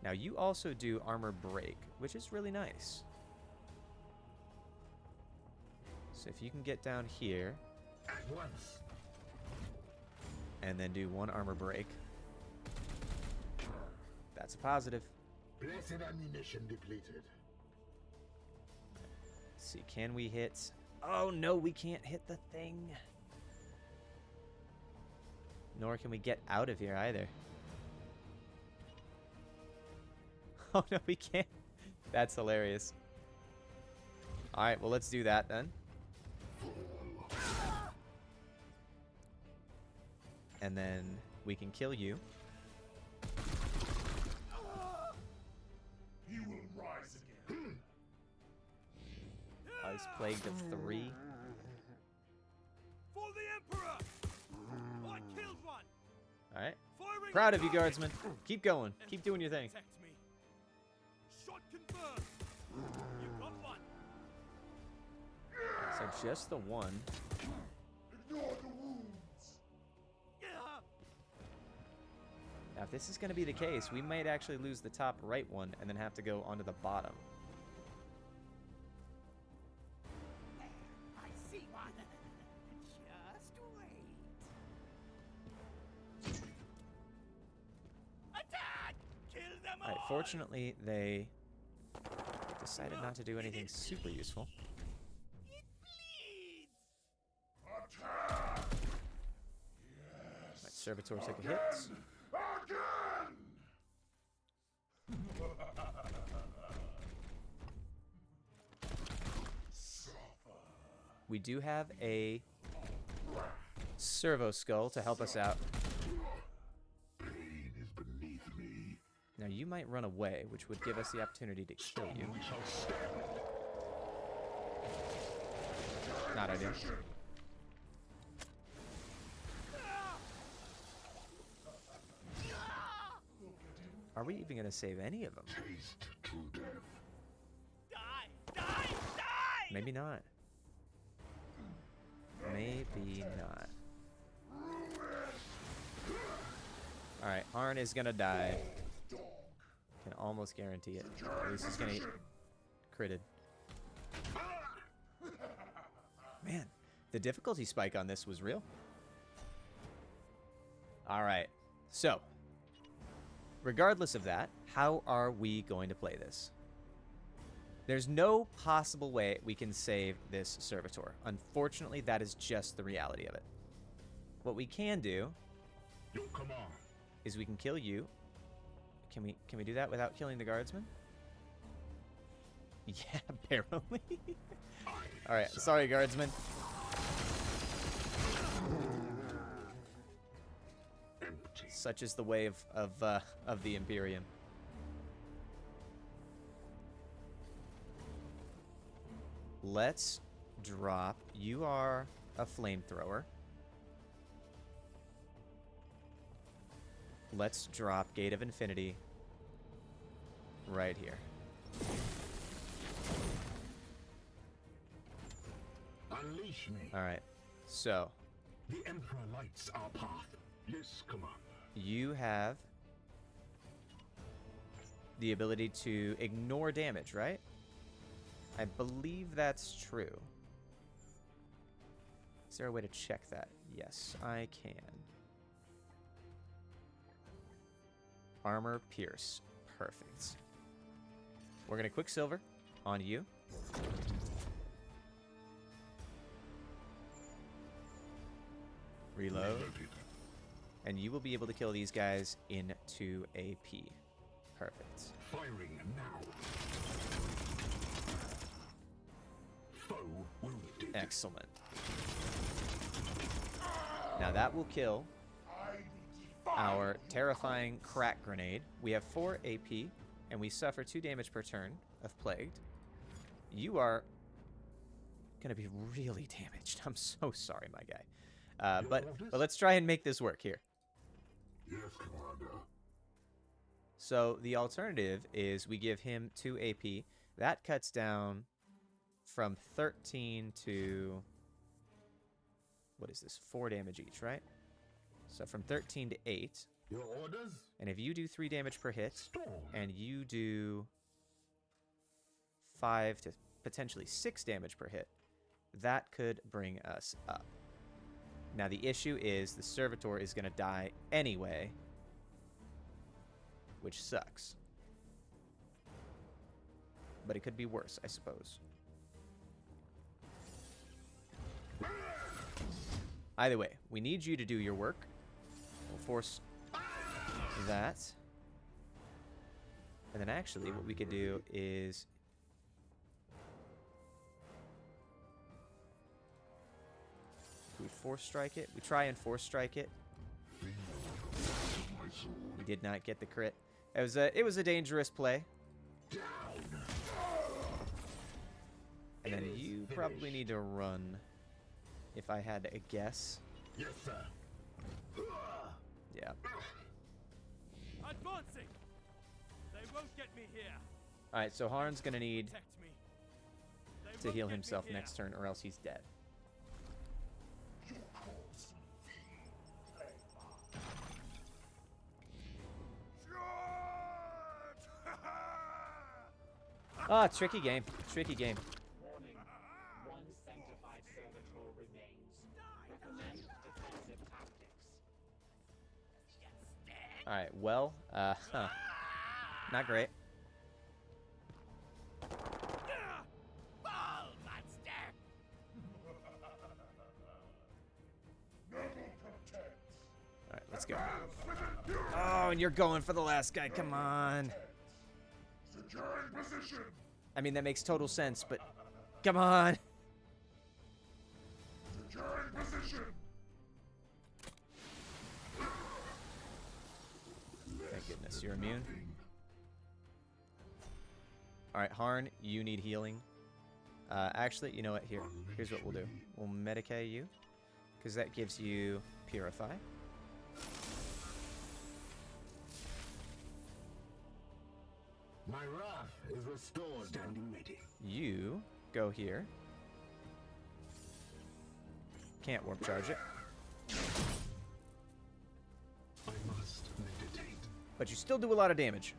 Now you also do Armor Break, which is really nice. So if you can get down here At once. and then do 1 armor break, that's a positive. Blessed ammunition depleted. Let's see, can we hit? Oh no, we can't hit the thing. Nor can we get out of here either. Oh no, we can't. That's hilarious. Alright, well let's do that then. And then we can kill you. You will rise again. Ice plagued of 3. For the Emperor! I killed one! Alright. Firing Proud on of you, target! guardsmen. Keep going. Keep doing your thing. Protect me. Shot confirmed. You got one. So just the 1. Ignore the wounds. Yeah. Now, if this is going to be the case, we might actually lose the top right one and then have to go onto the bottom. I see one. Just wait. Attack! Kill them all. Alright, fortunately, they decided not to do anything super useful. It bleeds. Attack! Alright, Servitor took a hit. Again! We do have a Servo Skull to help us out. Pain is beneath me. Now, you might run away, which would give us the opportunity to kill you. We shall stand. Not ideal. Are we even going to save any of them? Taste true death. Die! Die! Die! Maybe not. Maybe not. Alright, Arn is gonna die. Can almost guarantee it. At least he's gonna get critted. Man, the difficulty spike on this was real. Alright, so regardless of that, how are we going to play this? There's no possible way we can save this servitor. Unfortunately, that is just the reality of it. What we can do Your command. is we can kill you. Can we do that without killing the guardsman? Yeah, apparently. All right, sorry, guardsman. Empty. Such is the way of the Imperium. Let's drop. You are a flamethrower. Let's drop Gate of Infinity right here. Unleash me. All right. So, The Emperor lights our path. Yes, Commander. you have the ability to ignore damage, right? I believe that's true. Is there a way to check that? Yes, I can. Armor pierce. Perfect. We're going to Quicksilver on you. Reload. Reloaded. And you will be able to kill these guys in 2 AP. Perfect. Firing now. Foe wounded. Excellent. Now that will kill our terrifying crack grenade. We have 4 AP, and we suffer 2 damage per turn of Plagued. You are going to be really damaged. I'm so sorry, my guy. But let's try and make this work here. Yes, Commander. So the alternative is we give him 2 AP. That cuts down from 13 to... what is this? 4 damage each, right? So from 13 to 8. Your orders? And if you do 3 damage per hit, Storm. and you do 5 to potentially 6 damage per hit, that could bring us up. Now, the issue is the servitor is going to die anyway, which sucks. But it could be worse, I suppose. Either way, we need you to do your work. We'll force that. And then actually what we could do is... we force strike it. We try and force strike it. We did not get the crit. It was a dangerous play. And then you probably need to run, if I had a guess. Yes, sir. Yeah. Advancing! They won't get me here. Alright, so Harn's gonna need Protect me. They to won't heal get me himself here. next turn, or else he's dead. Ah, tricky game. Tricky game. Warning. One sanctified servitor remains. Recommend defensive tactics. Alright, well, not great. Alright, let's go. Oh, and you're going for the last guy. Come on. Securing position. I mean, that makes total sense, but come on. Securing position. Thank goodness, you're immune. Alright, Harn, you need healing. Actually, you know what? Here's what we'll do. We'll medicate you, because that gives you Purify. My wrath is restored. Standing ready. You go here. Can't warp charge it. I must meditate. But you still do a lot of damage.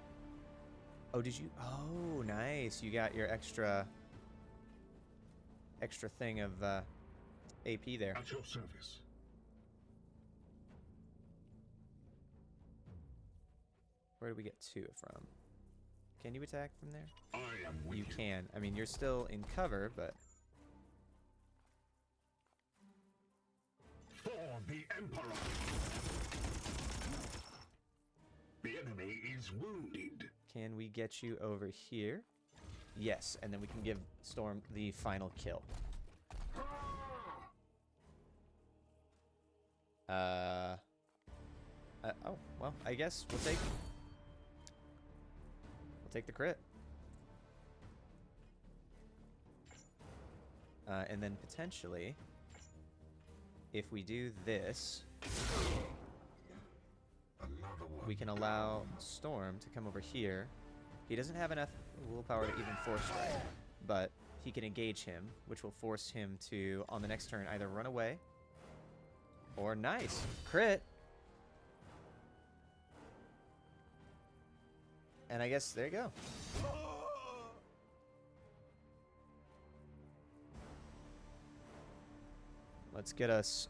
Oh, did you? Oh, nice. You got your extra thing of AP there. At your service. Where do we get 2 from? Can you attack from there? I am with You can. I mean, you're still in cover, but... For the Emperor. The enemy is wounded. Can we get you over here? Yes, and then we can give Storm the final kill. Oh, well, I guess we'll take the crit. And then potentially, if we do this, Another one. we can allow Storm to come over here. He doesn't have enough willpower to even force strike, but he can engage him, which will force him to, on the next turn, either run away or nice crit. And I guess there you go. Let's get us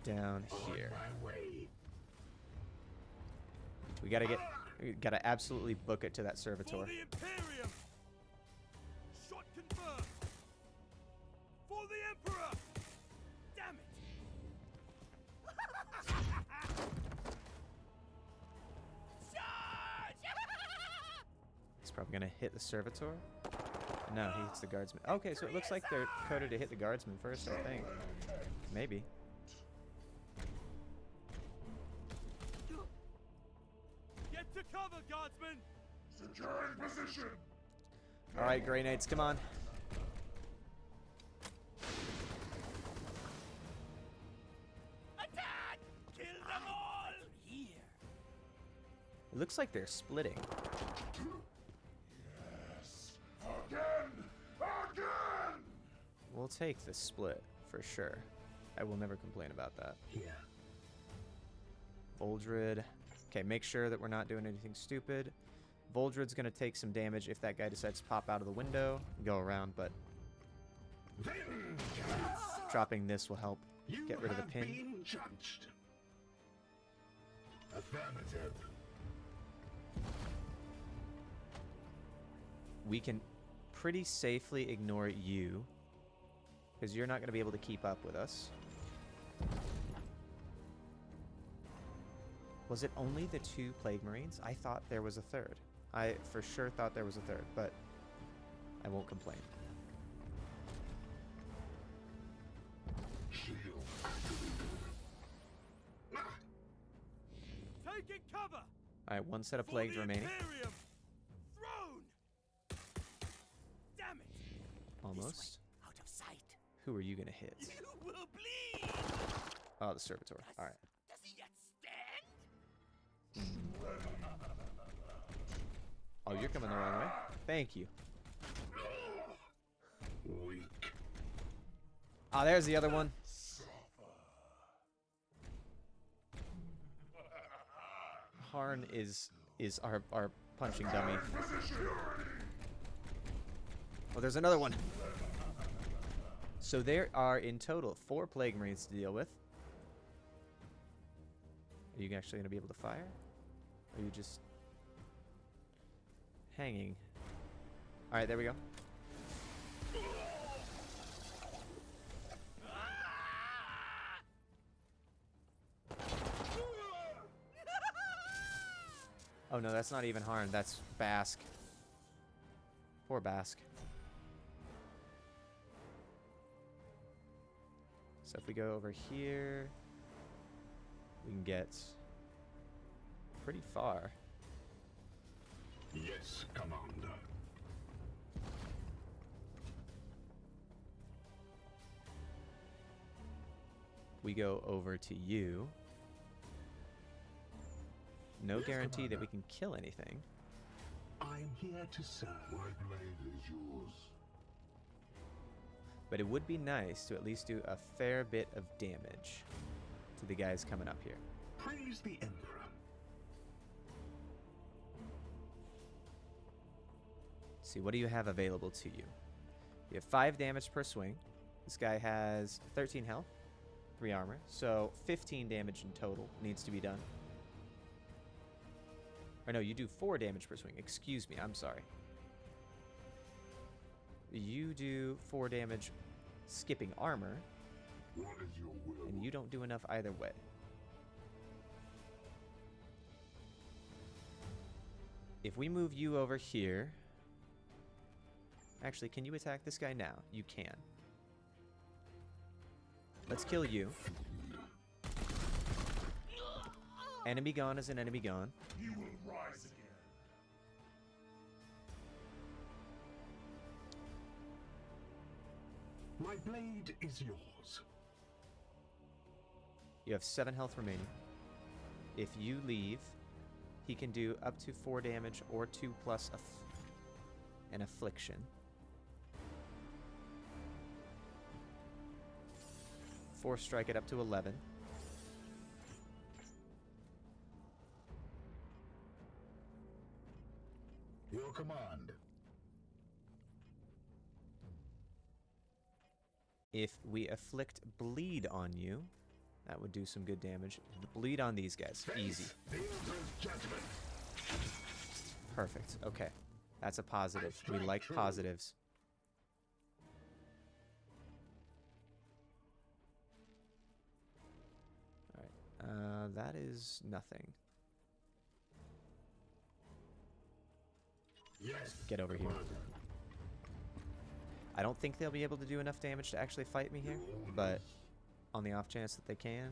down here. My way. We gotta absolutely book it to that servitor. For the Imperium! Shot confirmed! For the Emperor! Damn it! Charge! He's probably gonna hit the servitor. No, he hits the guardsman. Okay, so it looks like they're coded to hit the guardsman first, I think. Maybe. Get to cover, guardsmen! Securing position. Alright, Grey Knights, come on. Attack! Kill them all! Here! It looks like they're splitting. Again. Again. We'll take the split, for sure. I will never complain about that. Here. Voldred. Okay, make sure that we're not doing anything stupid. Voldred's gonna take some damage if that guy decides to pop out of the window and go around, but Dropping this will help get rid of the pin. Been judged. Affirmative. We can pretty safely ignore you, because you're not going to be able to keep up with us. Was it only the 2 Plague Marines? I thought there was a third. I for sure thought there was a third, but I won't complain. Shield activated. Taking cover! Alright, 1 set of For plagues the remaining. Imperium! Throne! Damn it! Almost. Out of sight. Who are you going to hit? You will bleed! Oh, the Servitor. Alright. Does he yet stand? Oh, you're coming the wrong way. Thank you. Weak. Ah, there's the other one. Harn is our punching dummy. Oh, there's another one. So there are in total 4 Plague Marines to deal with. Are you actually going to be able to fire? Or are you just hanging? Alright, there we go. Oh no, that's not even Harn, that's Bask. Poor Bask. So if we go over here, we can get pretty far. Yes, Commander. We go over to you. No Yes, guarantee that Commander. we can kill anything. I'm here to serve. My blade is yours. But it would be nice to at least do a fair bit of damage to the guys coming up here. Praise the Emperor. See, what do you have available to you? You have 5 damage per swing. This guy has 13 health, 3 armor, so 15 damage in total needs to be done. Or no, you do 4 damage per swing. Excuse me, I'm sorry. You do 4 damage skipping armor, What is your will? and you don't do enough either way. If we move you over here... Actually, can you attack this guy now? You can. Let's kill you. Enemy gone is an enemy gone. You will rise again. My blade is yours. You have 7 health remaining. If you leave, he can do up to 4 damage or 2 plus an affliction. Force strike it up to 11. Your command. If we afflict bleed on you, that would do some good damage. Bleed on these guys. Easy. The Emperor's judgment. Perfect. Okay. That's a positive. We like positives. Alright. That is nothing. Yes. Get over here. Commander. I don't think they'll be able to do enough damage to actually fight me here, but on the off chance that they can.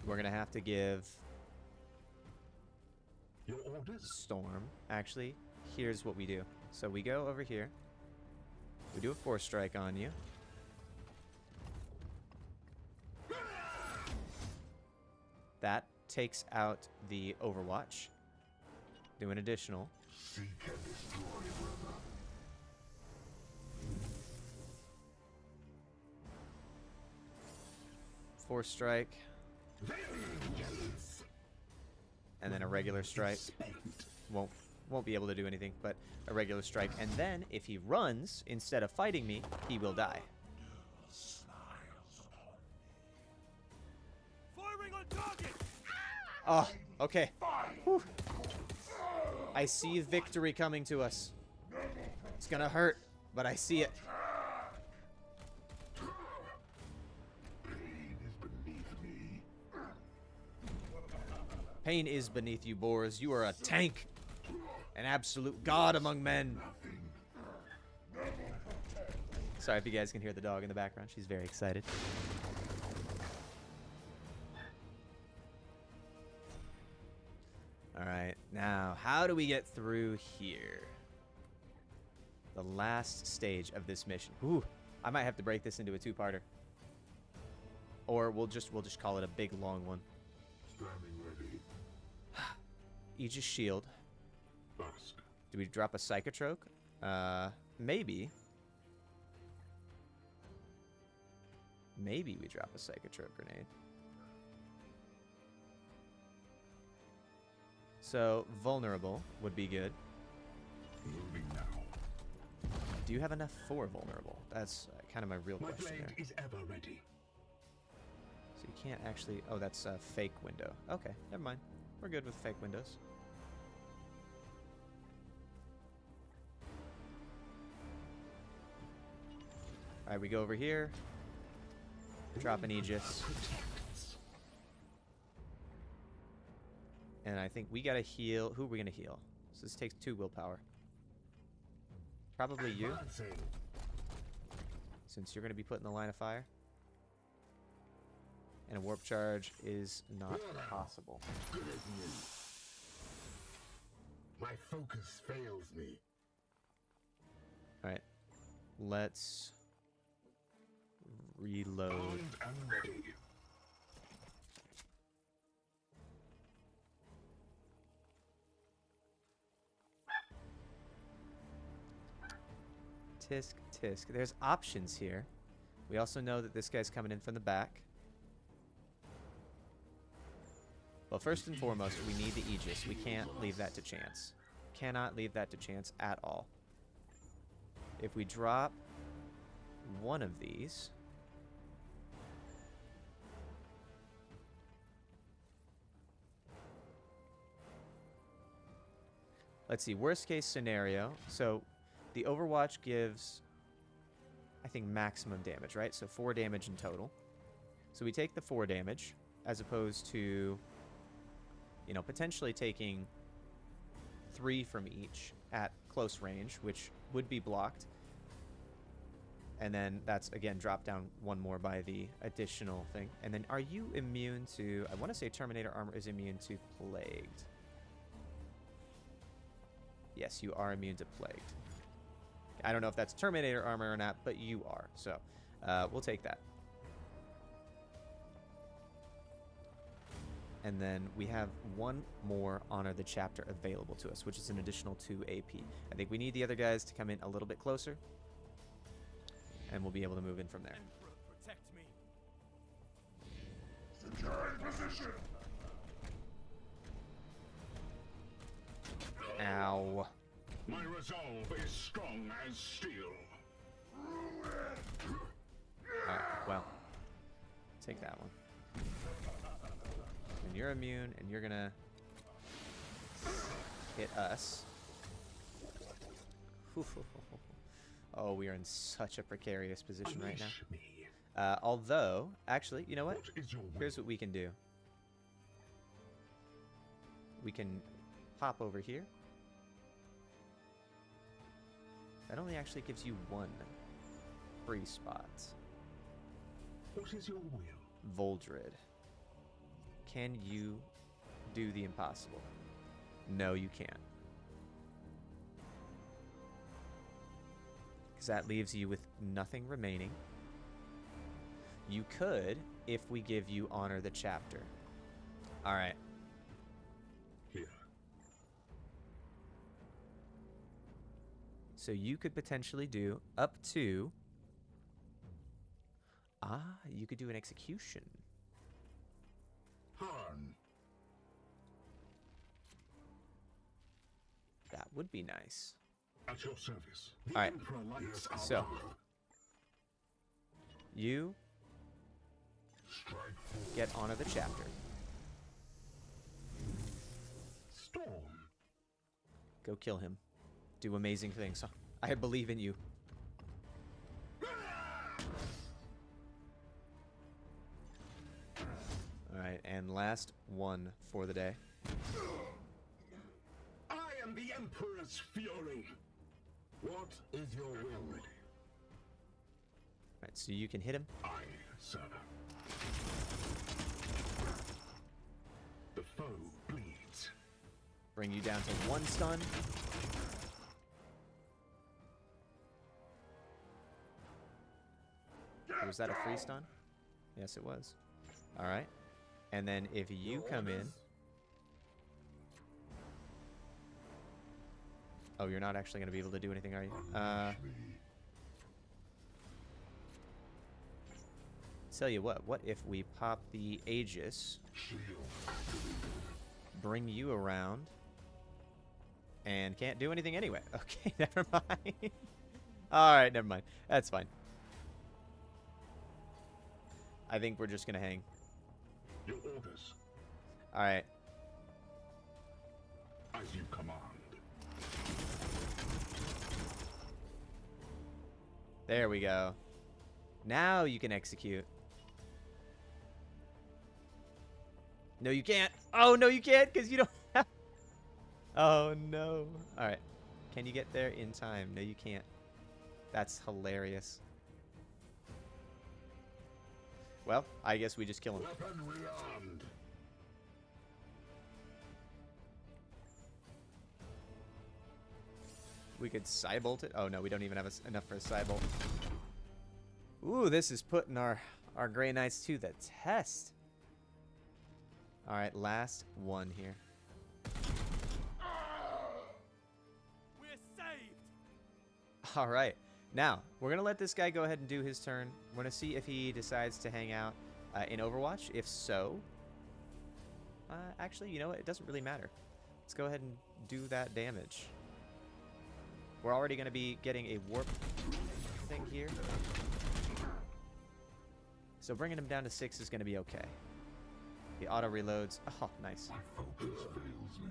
We're going to have to give Your orders. Storm. Actually, here's what we do. So we go over here. We do a force strike on you. That takes out the Overwatch. Do an additional. Seek and destroy, brother. Force strike. Vengeance. And then a regular strike. Spent. Won't won't be able to do anything but a regular strike. And then, if he runs, instead of fighting me, he will die. Firing on target! Oh, okay. Whew. I see victory coming to us. It's gonna hurt, but I see it. Pain is beneath you, Boars. You are a tank. An absolute god among men. Sorry if you guys can hear the dog in the background. She's very excited. Alright, now, how do we get through here? The last stage of this mission. Ooh, I might have to break this into a two-parter. Or we'll just call it a big, long one. Standing ready. Aegis Shield. Dusk. Do we drop a Psychotroke? Maybe. Maybe we drop a Psychotroke grenade. So, vulnerable would be good. Moving now. Do you have enough for vulnerable? That's kind of my real My question blade there. is ever ready. So you can't actually... Oh, that's a fake window. Okay, never mind. We're good with fake windows. Alright, we go over here. Drop an Aegis. And I think we gotta heal... Who are we gonna heal? So this takes 2 willpower. Probably you, Advancing. since you're gonna be put in the line of fire. And a warp charge is not possible. Good as new. My focus fails me. Alright. Let's reload. Armed and ready. Tisk, tisk. There's options here. We also know that this guy's coming in from the back. Well, first and foremost, we need the Aegis. We can't leave that to chance. Cannot leave that to chance at all. If we drop one of these... Let's see, worst case scenario. So the Overwatch gives, I think, maximum damage, right? So 4 damage in total. So we take the 4 damage as opposed to, you know, potentially taking 3 from each at close range, which would be blocked. And then that's, again, drop down 1 more by the additional thing. And then are you immune to, I want to say Terminator armor is immune to Plagued. Yes, you are immune to Plagued. I don't know if that's Terminator armor or not, but you are. So, we'll take that. And then we have 1 more Honor the Chapter available to us, which is an additional 2 AP. I think we need the other guys to come in a little bit closer. And we'll be able to move in from there. Emperor, protect me. Securing position. Ow. My resolve is strong as steel. Alright, well. Take that one. And you're immune, and you're gonna hit us. Oh, we are in such a precarious position right Unleash now. me. Although, actually, you know what? What is your will? Here's what we can do. We can pop over here. That only actually gives you 1 free spot. What is your will? Voldred. Can you do the impossible? No, you can't. Because that leaves you with nothing remaining. You could, if we give you Honor the Chapter. Alright. Here. So you could potentially do up to... you could do an execution. Harn. That would be nice. At your service. The All right. Emperor likes our So, oath. you Strike forward. get onto the chapter. Storm. Go kill him. Do amazing things. I believe in you. Alright, and last one for the day. I am the Emperor's fury. What is your will? Alright, so you can hit him. Aye, sir. The foe bleeds. Bring you down to 1 stun. Was that a free stun? Yes, it was. Alright. And then if you come in... Oh, you're not actually going to be able to do anything, are you? Tell you what if we pop the Aegis, bring you around, and can't do anything anyway. Okay, never mind. Alright, never mind. That's fine. I think we're just gonna hang. Your orders. Alright. As you command. There we go. Now you can execute. No, you can't. Oh, no, you can't, because you don't have... Oh, no. Alright. Can you get there in time? No, you can't. That's hilarious. Well, I guess we just kill him. Weapon rearmed. We could Cybolt it. Oh, no, we don't even have enough for a Cybolt. Ooh, this is putting our Grey Knights to the test. Alright, last one here. We're saved! Alright. Now, we're going to let this guy go ahead and do his turn. We're going to see if he decides to hang out in Overwatch. If so... actually, you know what? It doesn't really matter. Let's go ahead and do that damage. We're already going to be getting a warp thing here. So bringing him down to 6 is going to be okay. He auto-reloads. Oh, nice. My focus fails me.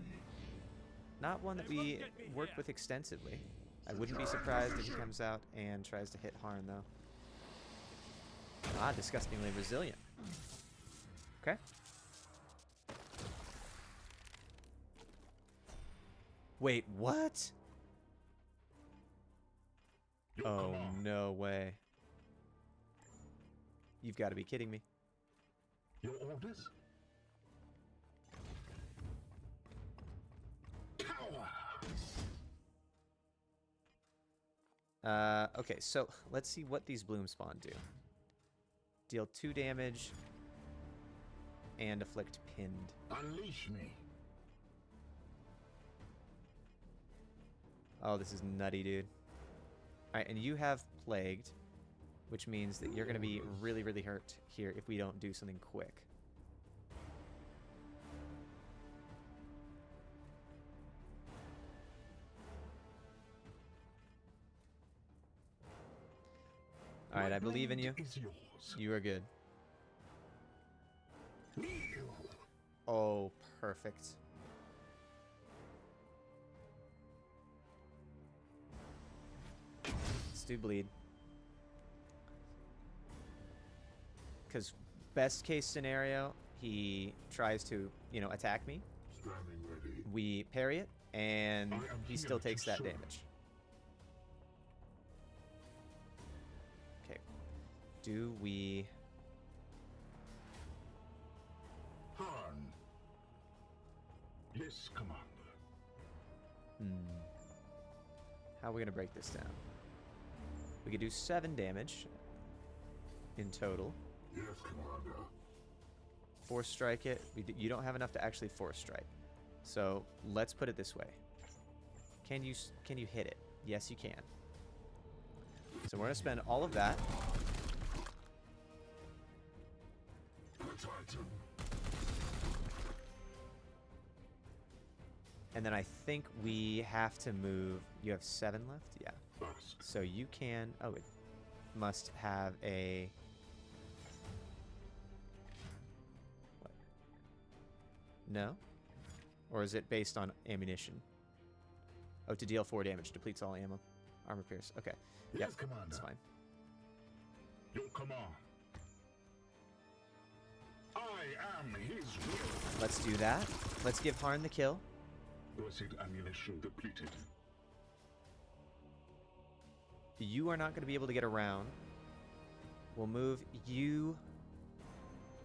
Not one that we work with extensively. I wouldn't be surprised if he comes out and tries to hit Harn, though. Ah, disgustingly resilient. Okay. Wait, what? Oh, no way. You've got to be kidding me. Your orders? Okay, so let's see what these Bloom Spawn do. Deal 2 damage and afflict pinned. Unleash me. Oh, this is nutty, dude. Alright, and you have Plagued, which means that you're going to be really, really hurt here if we don't do something quick. Alright, I believe in you. Is yours. You are good. Kneel. Oh, perfect. Let's do bleed. Because best case scenario, he tries to, you know, attack me. Standing ready. We parry it, and he still here takes to that serve. damage. Okay. Do we... Harn. Yes, Commander. How are we going to break this down? We could do 7 damage in total. Yes, Commander. Force strike it. You don't have enough to actually force strike. So let's put it this way. Can you hit it? Yes, you can. So we're going to spend all of that. The Titan. And then I think we have to move. You have 7 left? Yeah. Ask. So you can. Oh, it must have a. What? No? Or is it based on ammunition? Oh, to deal 4 damage. Depletes all ammo. Armor pierce. Okay. Yes, Yep, Commander. that's fine. Your command. I am his will. Let's do that. Let's give Harn the kill. Was it ammunition depleted? You are not going to be able to get around. We'll move you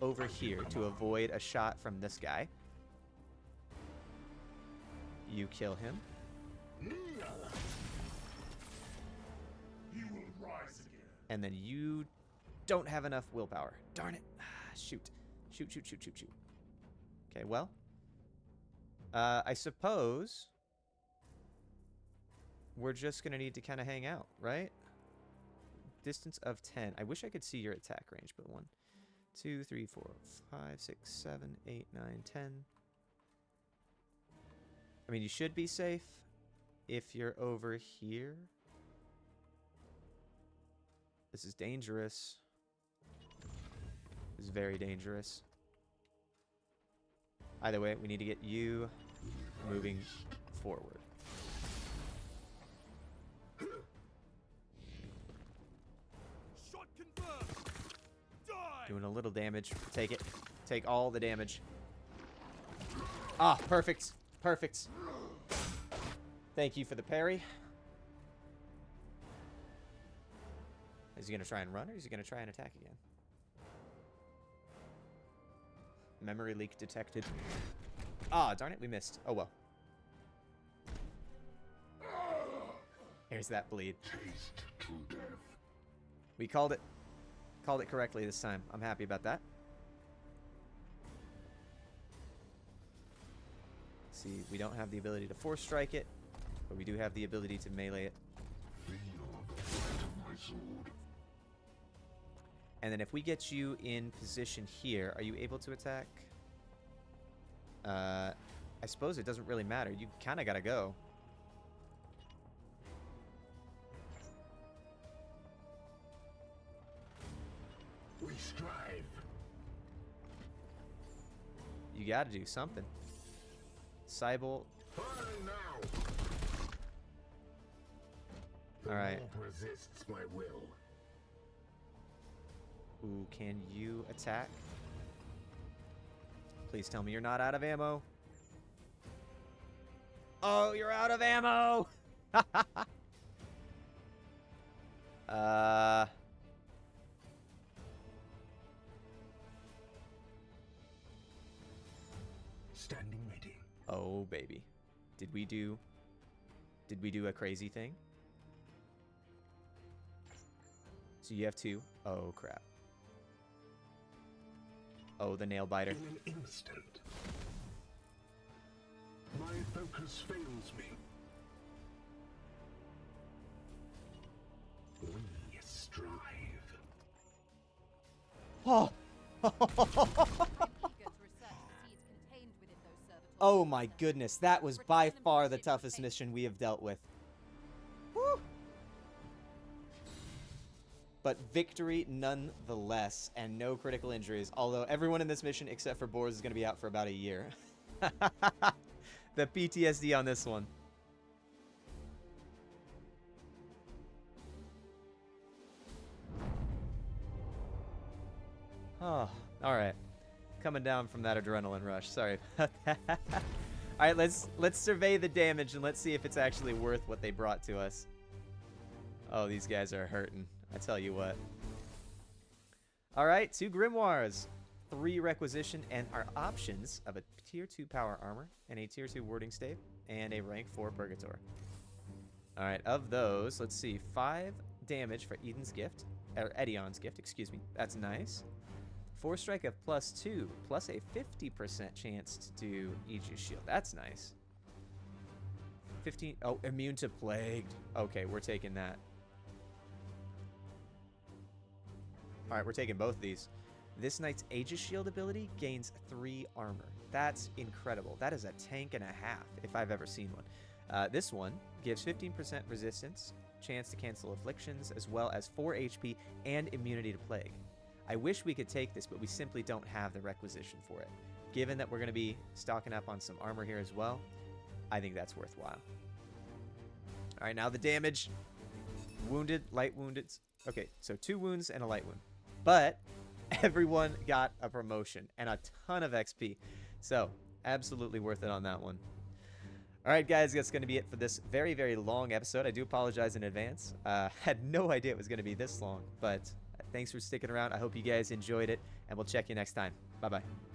over here to avoid a shot from this guy. You kill him. Nia! You will rise again. And then you don't have enough willpower. Darn it. Shoot. Shoot, shoot, shoot, shoot, shoot. Okay, well. I suppose we're just going to need to kind of hang out, right? Distance of 10. I wish I could see your attack range, but 1, 2, 3, 4, 5, 6, 7, 8, 9, 10. I mean, you should be safe if you're over here. This is dangerous. This is very dangerous. Either way, we need to get you moving forward. Shot confirmed. Die. Doing a little damage. Take it. Take all the damage. Ah, perfect. Perfect. Thank you for the parry. Is he going to try and run, or is he going to try and attack again? Memory leak detected. Ah, darn it, we missed. Oh, well. Here's that bleed. Taste true death. We called it. Called it correctly this time. I'm happy about that. See, we don't have the ability to force strike it, but we do have the ability to melee it. Feel the flight of my sword. And then if we get you in position here, are you able to attack? I suppose it doesn't really matter. You kind of got to go. We strive. You got to do something. Cybolt. Fire now. All right. The mob resists my will. Ooh, can you attack? Please tell me you're not out of ammo. Oh, you're out of ammo! Standing ready. Oh, baby. Did we do a crazy thing? So you have 2. Oh, crap. Oh, the nail biter. In an instant. My focus fails me. We strive. Oh! Oh my goodness, that was by far the toughest mission we have dealt with. Woo! But victory nonetheless, and no critical injuries, although everyone in this mission except for Boars is going to be out for about a year. The PTSD on this one. Oh, alright. Coming down from that adrenaline rush. Sorry about that. Alright, let's survey the damage and let's see if it's actually worth what they brought to us. Oh, these guys are hurting. I tell you what. Alright, 2 grimoires, 3 requisition, and our options of a tier 2 power armor, and a tier 2 warding stave, and a rank 4 purgator. Alright, of those, let's see, 5 damage for Eden's gift, or Edion's gift, excuse me. That's nice. 4 strike of +2, plus a 50% chance to do Aegis shield. That's nice. 15, oh, immune to plagued. Okay, we're taking that. Alright, we're taking both these. This knight's Aegis Shield ability gains 3 armor. That's incredible. That is a tank and a half, if I've ever seen one. This one gives 15% resistance, chance to cancel afflictions, as well as 4 HP and immunity to plague. I wish we could take this, but we simply don't have the requisition for it. Given that we're going to be stocking up on some armor here as well, I think that's worthwhile. All right, now the damage. Wounded, light wounded. Okay, so 2 wounds and a light wound. But everyone got a promotion and a ton of XP. So, absolutely worth it on that one. All right, guys, that's going to be it for this very, very long episode. I do apologize in advance. Had no idea it was going to be this long, but thanks for sticking around. I hope you guys enjoyed it, and we'll check you next time. Bye-bye.